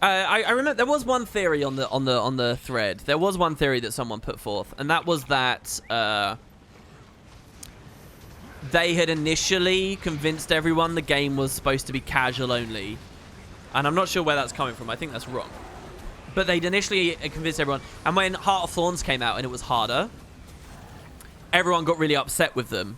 I remember there was one theory on the thread. There was one theory that someone put forth, and that was that they had initially convinced everyone the game was supposed to be casual only. And I'm not sure where that's coming from. I think that's wrong. But they'd initially convinced everyone. And when Heart of Thorns came out and it was harder, everyone got really upset with them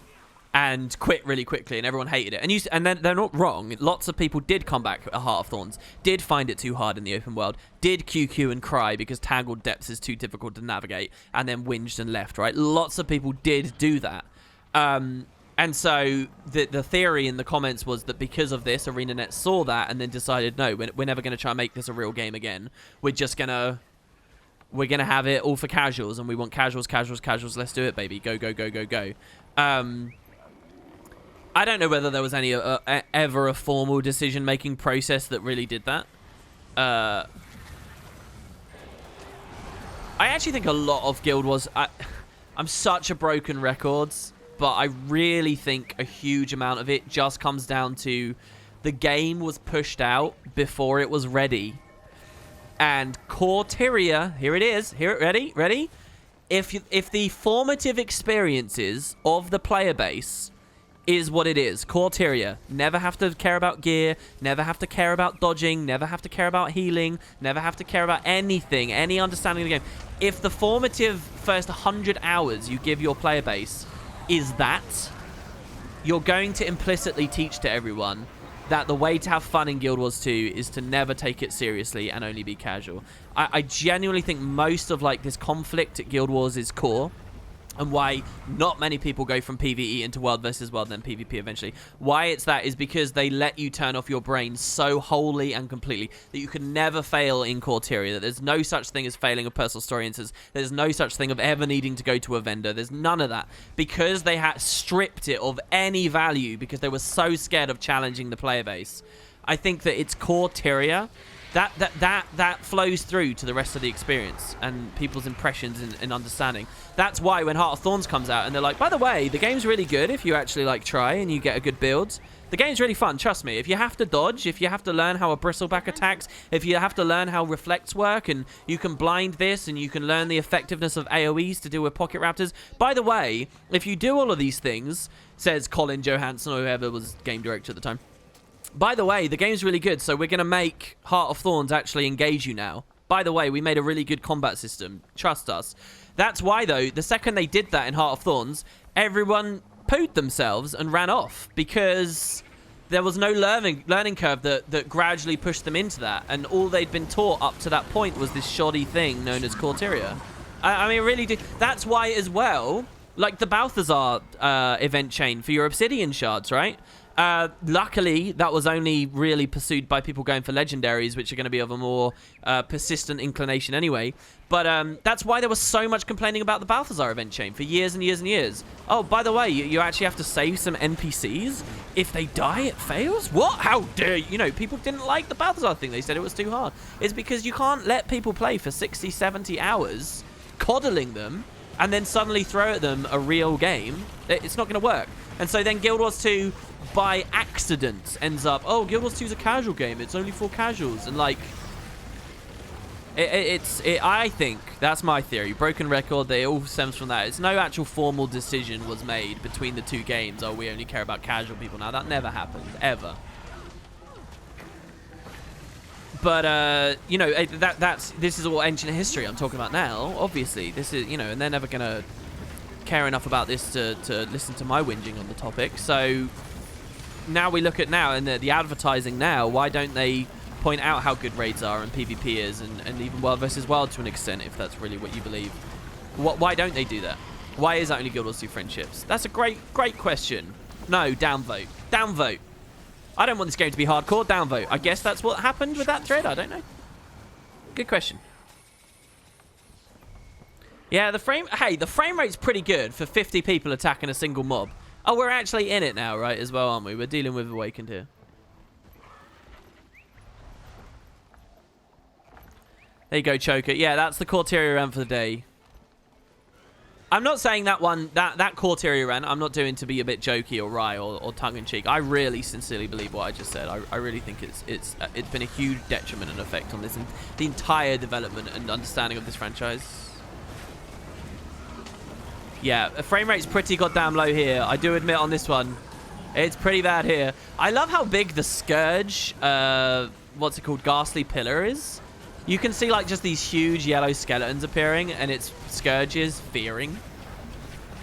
and quit really quickly, and everyone hated it. And then they're not wrong. Lots of people did come back at Heart of Thorns, did find it too hard in the open world, did QQ and cry because Tangled Depths is too difficult to navigate, and then whinged and left, right? Lots of people did do that. And so the theory in the comments was that because of this, ArenaNet saw that and then decided, no, we're never going to try and make this a real game again. We're going to have it all for casuals, and we want casuals. Let's do it, baby. Go. I don't know whether there was any ever a formal decision-making process that really did that. I actually think a lot of Guild Wars... I'm such a broken records, but I really think a huge amount of it just comes down to the game was pushed out before it was ready. And Corteria, here it is. Ready? If the formative experiences of the player base is what it is, Corteria, never have to care about gear, never have to care about dodging, never have to care about healing, never have to care about anything, any understanding of the game. If the formative first 100 hours you give your player base is that, you're going to implicitly teach to everyone that the way to have fun in Guild Wars 2 is to never take it seriously and only be casual. I genuinely think most of like this conflict at Guild Wars is core, and why not many people go from PvE into World versus World, then PvP eventually. Why it's that is because they let you turn off your brain so wholly and completely that you can never fail in Corteria, that there's no such thing as failing a personal story instance, there's no such thing of ever needing to go to a vendor, there's none of that. Because they had stripped it of any value because they were so scared of challenging the player base. I think that it's Corteria that flows through to the rest of the experience and people's impressions and understanding. That's why when Heart of Thorns comes out and they're like, by the way, the game's really good if you actually like try and you get a good build. The game's really fun, trust me. If you have to dodge, if you have to learn how a bristleback attacks, if you have to learn how reflects work, and you can blind this and you can learn the effectiveness of AoEs to deal with pocket raptors. By the way, if you do all of these things, says Colin Johansson or whoever was game director at the time, by the way, the game's really good, so we're going to make Heart of Thorns actually engage you now. By the way, we made a really good combat system. Trust us. That's why, though, the second they did that in Heart of Thorns, everyone pooed themselves and ran off because there was no learning curve that gradually pushed them into that, and all they'd been taught up to that point was this shoddy thing known as Corteria. I mean, really did. That's why, as well, like the Balthazar event chain for your Obsidian shards, right? Luckily, that was only really pursued by people going for legendaries, which are going to be of a more persistent inclination anyway. But that's why there was so much complaining about the Balthazar event chain for years and years and years. Oh, by the way, you actually have to save some NPCs. If they die, it fails? What? How dare you? You know, people didn't like the Balthazar thing. They said it was too hard. It's because you can't let people play for 60, 70 hours, coddling them, and then suddenly throw at them a real game. It's not going to work. And so then Guild Wars 2, by accident, ends up, oh, Guild Wars 2 is a casual game. It's only for casuals. And, like, I think, that's my theory. Broken record, it all stems from that. It's no actual formal decision was made between the two games. Oh, we only care about casual people now. That never happened, ever. But, you know, this is all ancient history I'm talking about now, obviously. This is, you know, and they're never going to care enough about this to listen to my whinging on the topic. So now we look at now, and the advertising now, why don't they point out how good raids are and PvP is, and even World versus World to an extent, if that's really what you believe. Why don't they do that? Why is that only Guild Wars 2 friendships? That's a great question. No, downvote. Downvote. I don't want this game to be hardcore. Downvote. I guess that's what happened with that thread. I don't know. Good question. Yeah, the frame rate's pretty good for 50 people attacking a single mob. Oh, we're actually in it now, right, as well, aren't we? We're dealing with Awakened here. There you go, Choker. Yeah, that's the Corteria run for the day. I'm not saying that Corteria run, I'm not doing to be a bit jokey or wry or tongue-in-cheek. I really sincerely believe what I just said. I really think it's been a huge detriment and effect on the entire development and understanding of this franchise. Yeah, the frame rate's pretty goddamn low here. I do admit on this one. It's pretty bad here. I love how big the Scourge, what's it called, Ghastly Pillar is. You can see like just these huge yellow skeletons appearing, and it's Scourges fearing.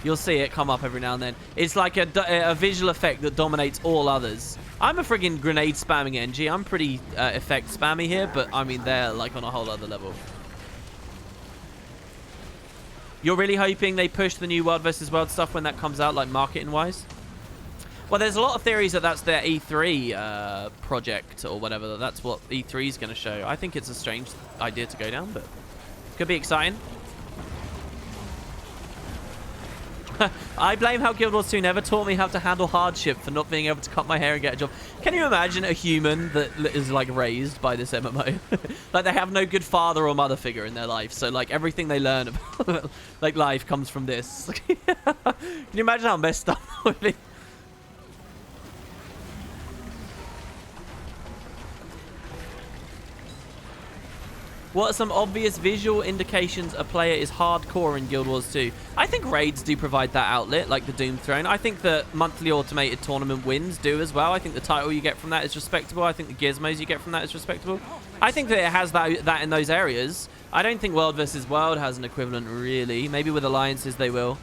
You'll see it come up every now and then. It's like a visual effect that dominates all others. I'm a friggin' grenade spamming NG. I'm pretty effect spammy here, but I mean, they're like on a whole other level. You're really hoping they push the new World vs. World stuff when that comes out, like marketing-wise? Well, there's a lot of theories that that's their E3 project or whatever. That's what E3 is going to show. I think it's a strange idea to go down, but could be exciting. I blame how Guild Wars 2 never taught me how to handle hardship for not being able to cut my hair and get a job. Can you imagine a human that is like raised by this MMO? Like they have no good father or mother figure in their life, so like everything they learn about like life comes from this. Can you imagine how messed up that would be? What are some obvious visual indications a player is hardcore in Guild Wars 2? I think raids do provide that outlet, like the Doom Throne. I think the monthly automated tournament wins do as well. I think the title you get from that is respectable. I think the gizmos you get from that is respectable. I think that it has that in those areas. I don't think World vs. World has an equivalent, really. Maybe with alliances they will.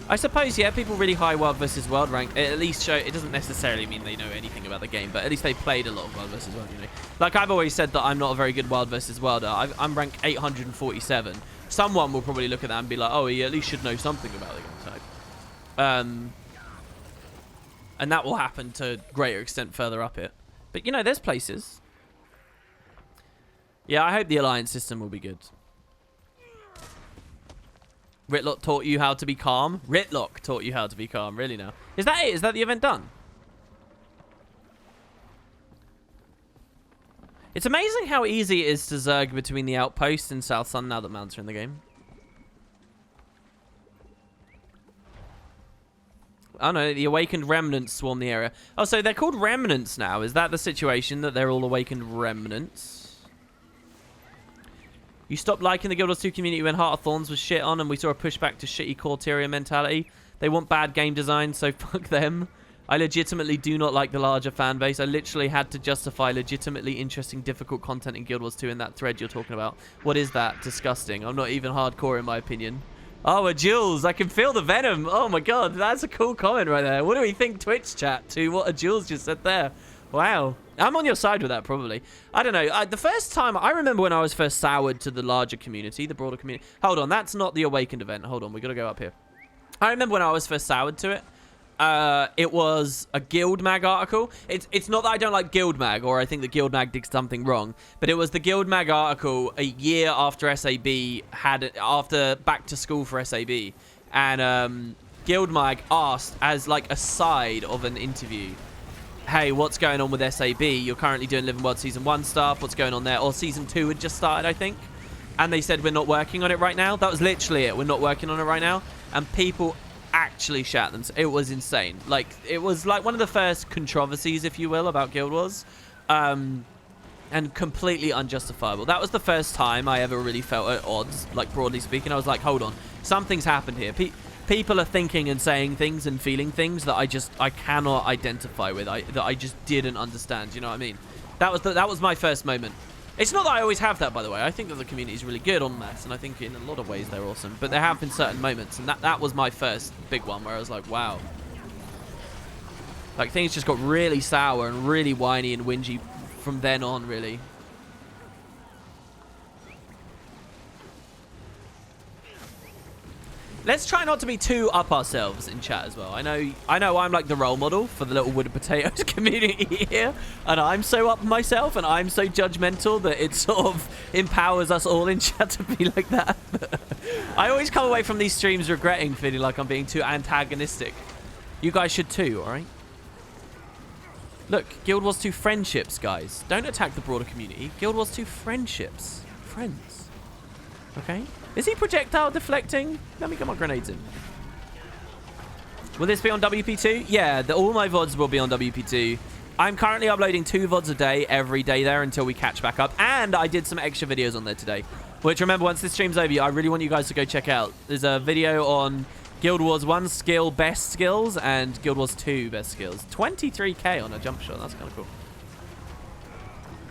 I suppose, yeah, people really high World vs. World rank at least show. It doesn't necessarily mean they know anything about the game, but at least they played a lot of World vs. World, you know. Like I've always said that I'm not a very good World vs. Worlder. I'm ranked 847. Someone will probably look at that and be like, oh, he at least should know something about the game type. And that will happen to a greater extent further up it. But, you know, there's places. Yeah, I hope the alliance system will be good. Ritlock taught you how to be calm. Ritlock taught you how to be calm. Really now. Is that it? Is that the event done? It's amazing how easy it is to zerg between the outposts in South Sun now that mounts are in the game. Oh no, the awakened remnants swarm the area. Oh, so they're called remnants now. Is that the situation, that they're all awakened remnants? You stopped liking the Guild Wars 2 community when Heart of Thorns was shit on, and we saw a pushback to shitty Corteria mentality. They want bad game design, so fuck them. I legitimately do not like the larger fan base. I literally had to justify legitimately interesting, difficult content in Guild Wars 2 in that thread you're talking about. What is that? Disgusting. I'm not even hardcore in my opinion. Oh, a Jules. I can feel the venom. Oh my god, that's a cool comment right there. What do we think, Twitch chat, to what a Jules just said there? Wow. I'm on your side with that, probably. I don't know. The first time, I remember when I was first soured to the larger community, the broader community. Hold on, that's not the Awakened event. Hold on, we got to go up here. I remember when I was first soured to it. It was a Guild Mag article. It's not that I don't like Guild Mag or I think that Guild Mag did something wrong, but it was the Guild Mag article a year after SAB after back to school for SAB, and Guild Mag asked as like a side of an interview, hey, what's going on with SAB? You're currently doing Living World Season 1 stuff. What's going on there? Or Season 2 had just started, I think. And they said, we're not working on it right now. That was literally it. We're not working on it right now. And people actually shat them. It was insane. Like, it was like one of the first controversies, if you will, about Guild Wars. And completely unjustifiable. That was the first time I ever really felt at odds, like, broadly speaking. I was like, hold on. Something's happened here. People are thinking and saying things and feeling things that I cannot identify with. That I just didn't understand. You know what I mean? That was my first moment. It's not that I always have that, by the way. I think that the community is really good on mass, and I think in a lot of ways they're awesome. But there have been certain moments, and that was my first big one where I was like, wow. Like, things just got really sour and really whiny and whingy from then on, really. Let's try not to be too up ourselves in chat as well. I know I'm like the role model for the little wood and potatoes community here, and I'm so up myself and I'm so judgmental that it sort of empowers us all in chat to be like that. I always come away from these streams regretting feeling like I'm being too antagonistic. You guys should too, alright? Look, Guild Wars 2 friendships, guys. Don't attack the broader community. Guild Wars 2 friendships. Friends. Okay? Is he projectile deflecting? Let me get my grenades in. Will this be on WP2? Yeah, all my VODs will be on WP2. I'm currently uploading 2 VODs a day, every day there until we catch back up. And I did some extra videos on there today. Which, remember, once this stream's over, I really want you guys to go check out. There's a video on Guild Wars 1 skill best skills and Guild Wars 2 best skills. 23k on a jump shot. That's kind of cool.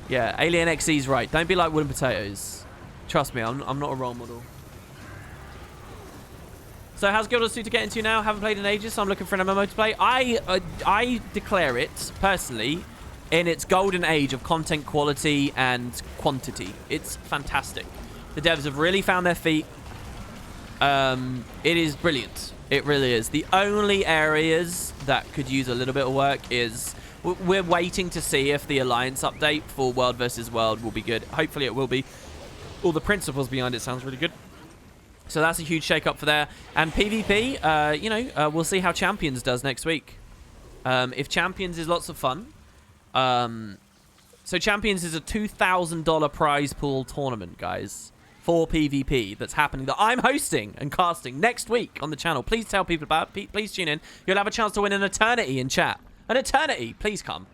Yeah, Alien XE's right. Don't be like wooden potatoes. Trust me, I'm not a role model. So how's Guild Wars 2 to get into now? Haven't played in ages, so I'm looking for an MMO to play. I declare it, personally, in its golden age of content quality and quantity. It's fantastic. The devs have really found their feet. It is brilliant. It really is. The only areas that could use a little bit of work is... We're waiting to see if the Alliance update for World vs. World will be good. Hopefully it will be. All the principles behind it sounds really good. So that's a huge shake-up for there. And PvP, we'll see how Champions does next week. If Champions is lots of fun. So Champions is a $2,000 prize pool tournament, guys. For PvP that's happening, that I'm hosting and casting next week on the channel. Please tell people about it. Please tune in. You'll have a chance to win an eternity in chat. An eternity. Please come.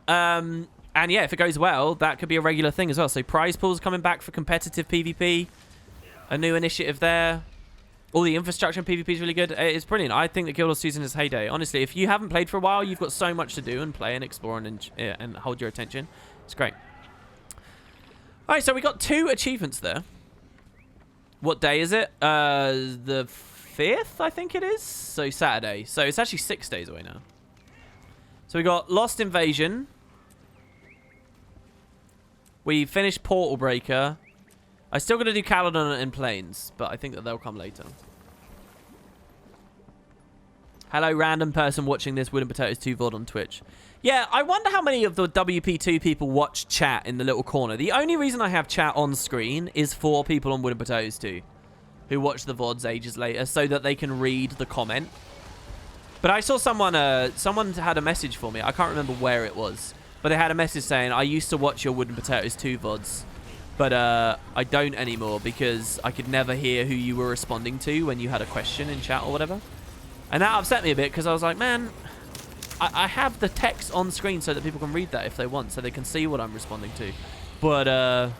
And yeah, if it goes well, that could be a regular thing as well. So prize pools coming back for competitive PvP. A new initiative there. All the infrastructure in PvP is really good. It's brilliant. I think that Guild Wars 2 is in its heyday. Honestly, if you haven't played for a while, you've got so much to do and play and explore and hold your attention. It's great. All right, so we got 2 achievements there. What day is it? The 5th, I think it is. So Saturday. So it's actually 6 days away now. So we got Lost Invasion. We finished Portal Breaker. I still got to do Caledon and Plains, but I think that they'll come later. Hello, random person watching this Wooden Potatoes 2 VOD on Twitch. Yeah, I wonder how many of the WP2 people watch chat in the little corner. The only reason I have chat on screen is for people on Wooden Potatoes 2 who watch the VODs ages later so that they can read the comment. But I saw someone had a message for me. I can't remember where it was. But they had a message saying, I used to watch your Wooden Potatoes 2 VODs. But I don't anymore because I could never hear who you were responding to when you had a question in chat or whatever. And that upset me a bit because I was like, man, I have the text on screen so that people can read that if they want, so they can see what I'm responding to. But I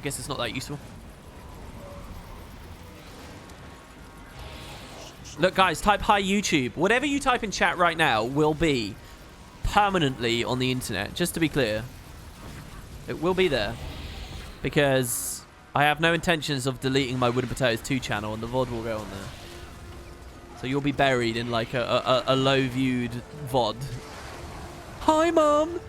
guess it's not that useful. Look, guys, type hi YouTube. Whatever you type in chat right now will be permanently on the internet, just to be clear. It will be there. Because I have no intentions of deleting my Wooden Potatoes 2 channel, and the VOD will go on there. So you'll be buried in like a low-viewed VOD. Hi, Mum!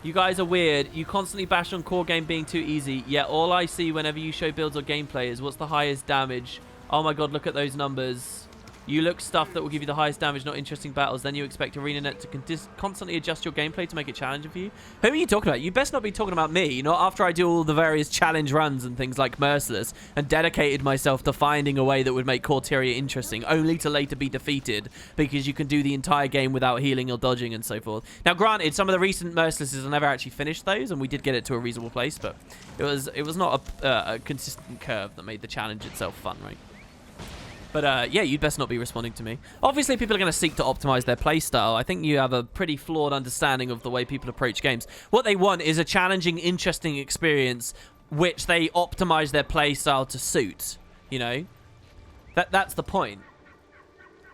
You guys are weird. You constantly bash on core game being too easy. Yet all I see whenever you show builds or gameplay is what's the highest damage. Oh my god, look at those numbers. You look stuff that will give you the highest damage, not interesting battles. Then you expect ArenaNet to constantly adjust your gameplay to make it challenging for you. Who are you talking about? You best not be talking about me. Not after I do all the various challenge runs and things like Merciless and dedicated myself to finding a way that would make Corteria interesting, only to later be defeated because you can do the entire game without healing or dodging and so forth. Now, granted, some of the recent Mercilesses I never actually finished those, and we did get it to a reasonable place, but it was not a consistent curve that made the challenge itself fun, right? But yeah, you'd best not be responding to me. Obviously, people are going to seek to optimize their playstyle. I think you have a pretty flawed understanding of the way people approach games. What they want is a challenging, interesting experience which they optimize their playstyle to suit, you know? That's the point.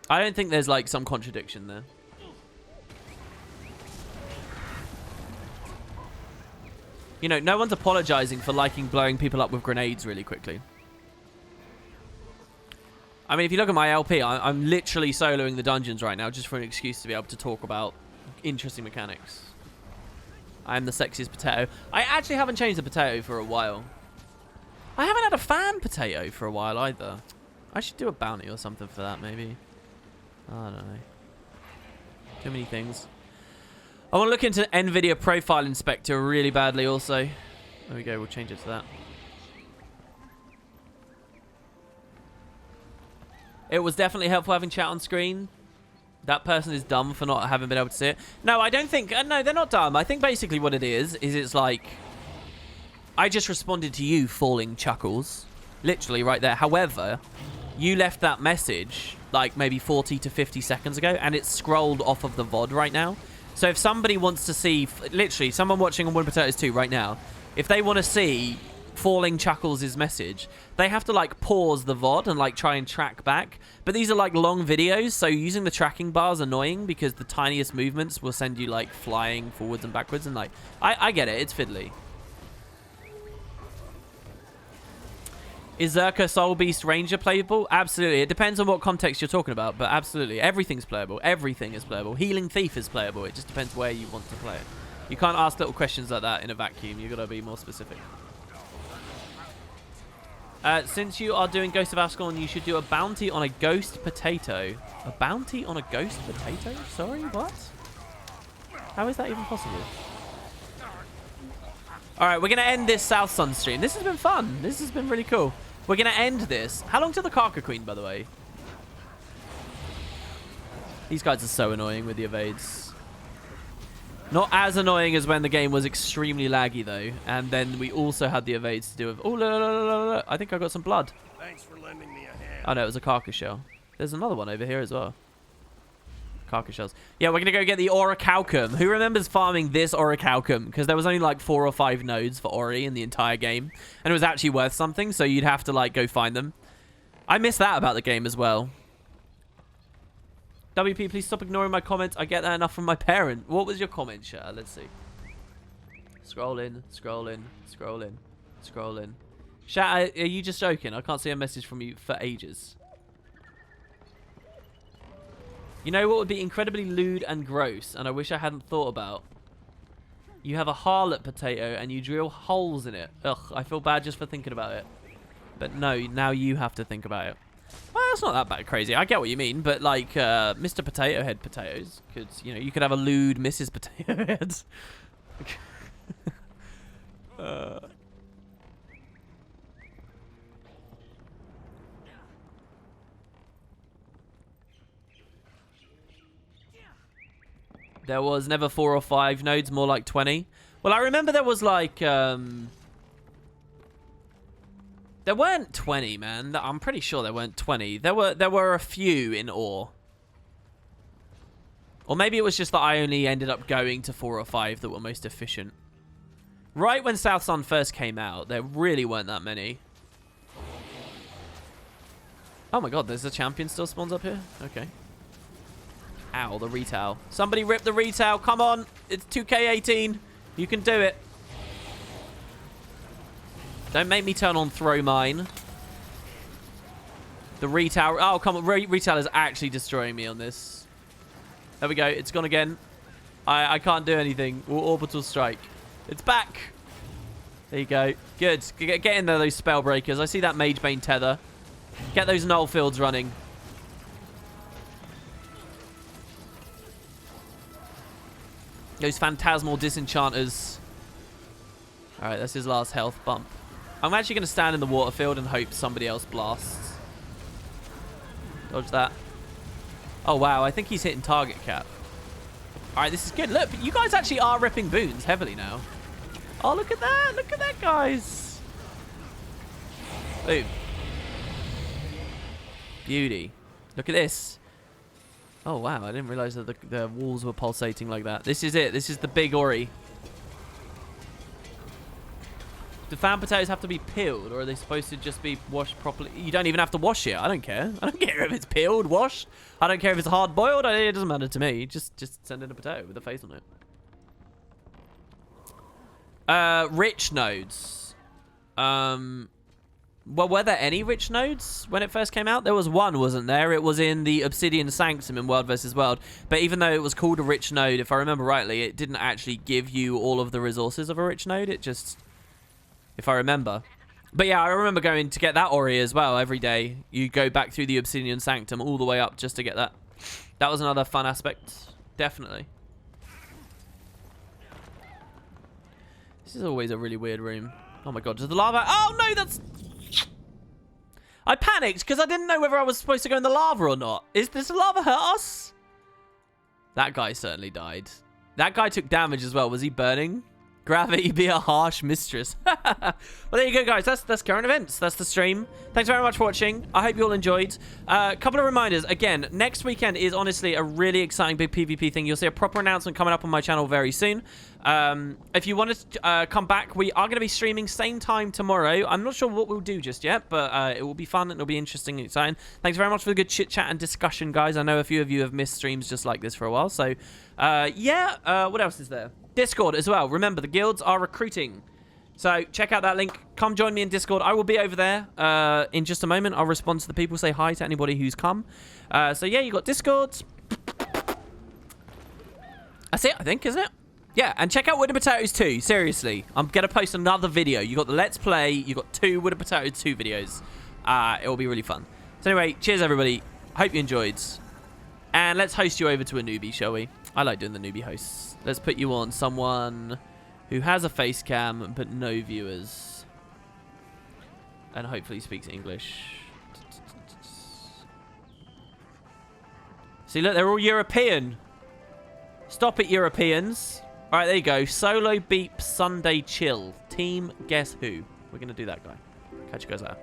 I don't think there's, like, some contradiction there. You know, no one's apologizing for liking blowing people up with grenades really quickly. I mean, if you look at my LP, I'm literally soloing the dungeons right now just for an excuse to be able to talk about interesting mechanics. I'm the sexiest potato. I actually haven't changed the potato for a while. I haven't had a fan potato for a while either. I should do a bounty or something for that, maybe. I don't know. Too many things. I want to look into NVIDIA Profile Inspector really badly also. There we go, we'll change it to that. It was definitely helpful having chat on screen. That person is dumb for not having been able to see it. No, I don't think... no, they're not dumb. I think basically what it is it's like... I just responded to you, Falling Chuckles. Literally right there. However, you left that message like maybe 40 to 50 seconds ago, and it's scrolled off of the VOD right now. So if somebody wants to see, literally, someone watching on Wooden Potatoes 2 right now, if they want to see Falling Chuckles' message, they have to like pause the VOD and like try and track back. But these are like long videos, so using the tracking bar is annoying because the tiniest movements will send you like flying forwards and backwards, and like I get it, it's fiddly. Is Zerka Soul Beast Ranger playable? Absolutely. It depends on what context you're talking about, but absolutely. Everything's playable. Everything is playable. Healing Thief is playable. It just depends where you want to play it. You can't ask little questions like that in a vacuum. You've got to be more specific. Since you are doing Ghost of Ascalon, you should do a bounty on a ghost potato. A bounty on a ghost potato? Sorry, what? How is that even possible? Alright, we're going to end this South Sun stream. This has been fun. This has been really cool. We're going to end this. How long till the Karka Queen, by the way? These guys are so annoying with the evades. Not as annoying as when the game was extremely laggy, though. And then we also had the evades to do with... Oh, look. I think I got some blood. Thanks for lending me a hand. Oh, no, it was a Karka shell. There's another one over here as well. Karka shells. Yeah, we're going to go get the Orichalcum. Who remembers farming this Orichalcum? Because there was only like 4 or 5 nodes for Ori in the entire game. And it was actually worth something, so you'd have to like go find them. I miss that about the game as well. WP, please stop ignoring my comments. I get that enough from my parent. What was your comment, Shah? Let's see. Scroll in. Shah, are you just joking? I can't see a message from you for ages. You know what would be incredibly lewd and gross, and I wish I hadn't thought about? You have a harlot potato and you drill holes in it. Ugh, I feel bad just for thinking about it. But no, now you have to think about it. Well, it's not that bad crazy. I get what you mean, but like Mr. Potato Head potatoes could, you know, you could have a lewd Mrs. Potato Head. There was never 4 or 5 nodes, more like 20. Well, I remember there was like there weren't 20, man. I'm pretty sure there weren't 20. There were a few in ore. Or maybe it was just that I only ended up going to 4 or 5 that were most efficient. Right when South Sun first came out, there really weren't that many. Oh my god, there's a champion still spawns up here? Okay. Ow, the retail. Somebody rip the retail. Come on. It's 2K18. You can do it. Don't make me turn on throw mine. The retail. Oh, come on. Retail is actually destroying me on this. There we go. It's gone again. I can't do anything. Orbital strike. It's back. There you go. Good. Get in there, those spell breakers. I see that Mage Bane tether. Get those null fields running. Those phantasmal disenchanters. Alright, that's his last health bump. I'm actually going to stand in the water field and hope somebody else blasts. Dodge that. Oh, wow. I think he's hitting target cap. Alright, this is good. Look, you guys actually are ripping boons heavily now. Oh, look at that. Look at that, guys. Boom. Beauty. Look at this. Oh, wow. I didn't realize that the walls were pulsating like that. This is it. This is the big Ori. Do fan potatoes have to be peeled, or are they supposed to just be washed properly? You don't even have to wash it. I don't care. I don't care if it's peeled, washed. I don't care if it's hard boiled. It doesn't matter to me. Just send in a potato with a face on it. Rich nodes. Well, were there any rich nodes when it first came out? There was one, wasn't there? It was in the Obsidian Sanctum in World vs. World. But even though it was called a rich node, if I remember rightly, it didn't actually give you all of the resources of a rich node. It just... If I remember. But yeah, I remember going to get that Ori as well every day. You go back through the Obsidian Sanctum all the way up just to get that. That was another fun aspect. Definitely. This is always a really weird room. Oh my god, does the lava... Oh no, that's... I panicked because I didn't know whether I was supposed to go in the lava or not. Does the lava hurt us? That guy certainly died. That guy took damage as well. Was he burning? Gravity be a harsh mistress. Well, there you go, guys. That's current events. That's the stream. Thanks very much for watching. I hope you all enjoyed. A couple of reminders. Again, next weekend is honestly a really exciting big PvP thing. You'll see a proper announcement coming up on my channel very soon. If you want to come back, we are going to be streaming same time tomorrow. I'm not sure what we'll do just yet, but it will be fun. It'll be interesting and exciting. Thanks very much for the good chit chat and discussion, guys. I know a few of you have missed streams just like this for a while. So, yeah. What else is there? Discord as well. Remember, the guilds are recruiting. So check out that link. Come join me in Discord. I will be over there in just a moment. I'll respond to the people, say hi to anybody who's come. So yeah, you got Discord. That's it, I think, isn't it? Yeah, and check out Wood and Potatoes 2. Seriously, I'm going to post another video. You got the Let's Play. You got 2 Wood and Potatoes 2 videos. It will be really fun. So anyway, cheers, everybody. Hope you enjoyed. And let's host you over to a newbie, shall we? I like doing the newbie hosts. Let's put you on someone who has a face cam but no viewers. And hopefully speaks English. See, look, they're all European. Stop it, Europeans. All right, there you go. Solo Beep Sunday Chill. Team Guess Who. We're going to do that guy. Catch you guys later.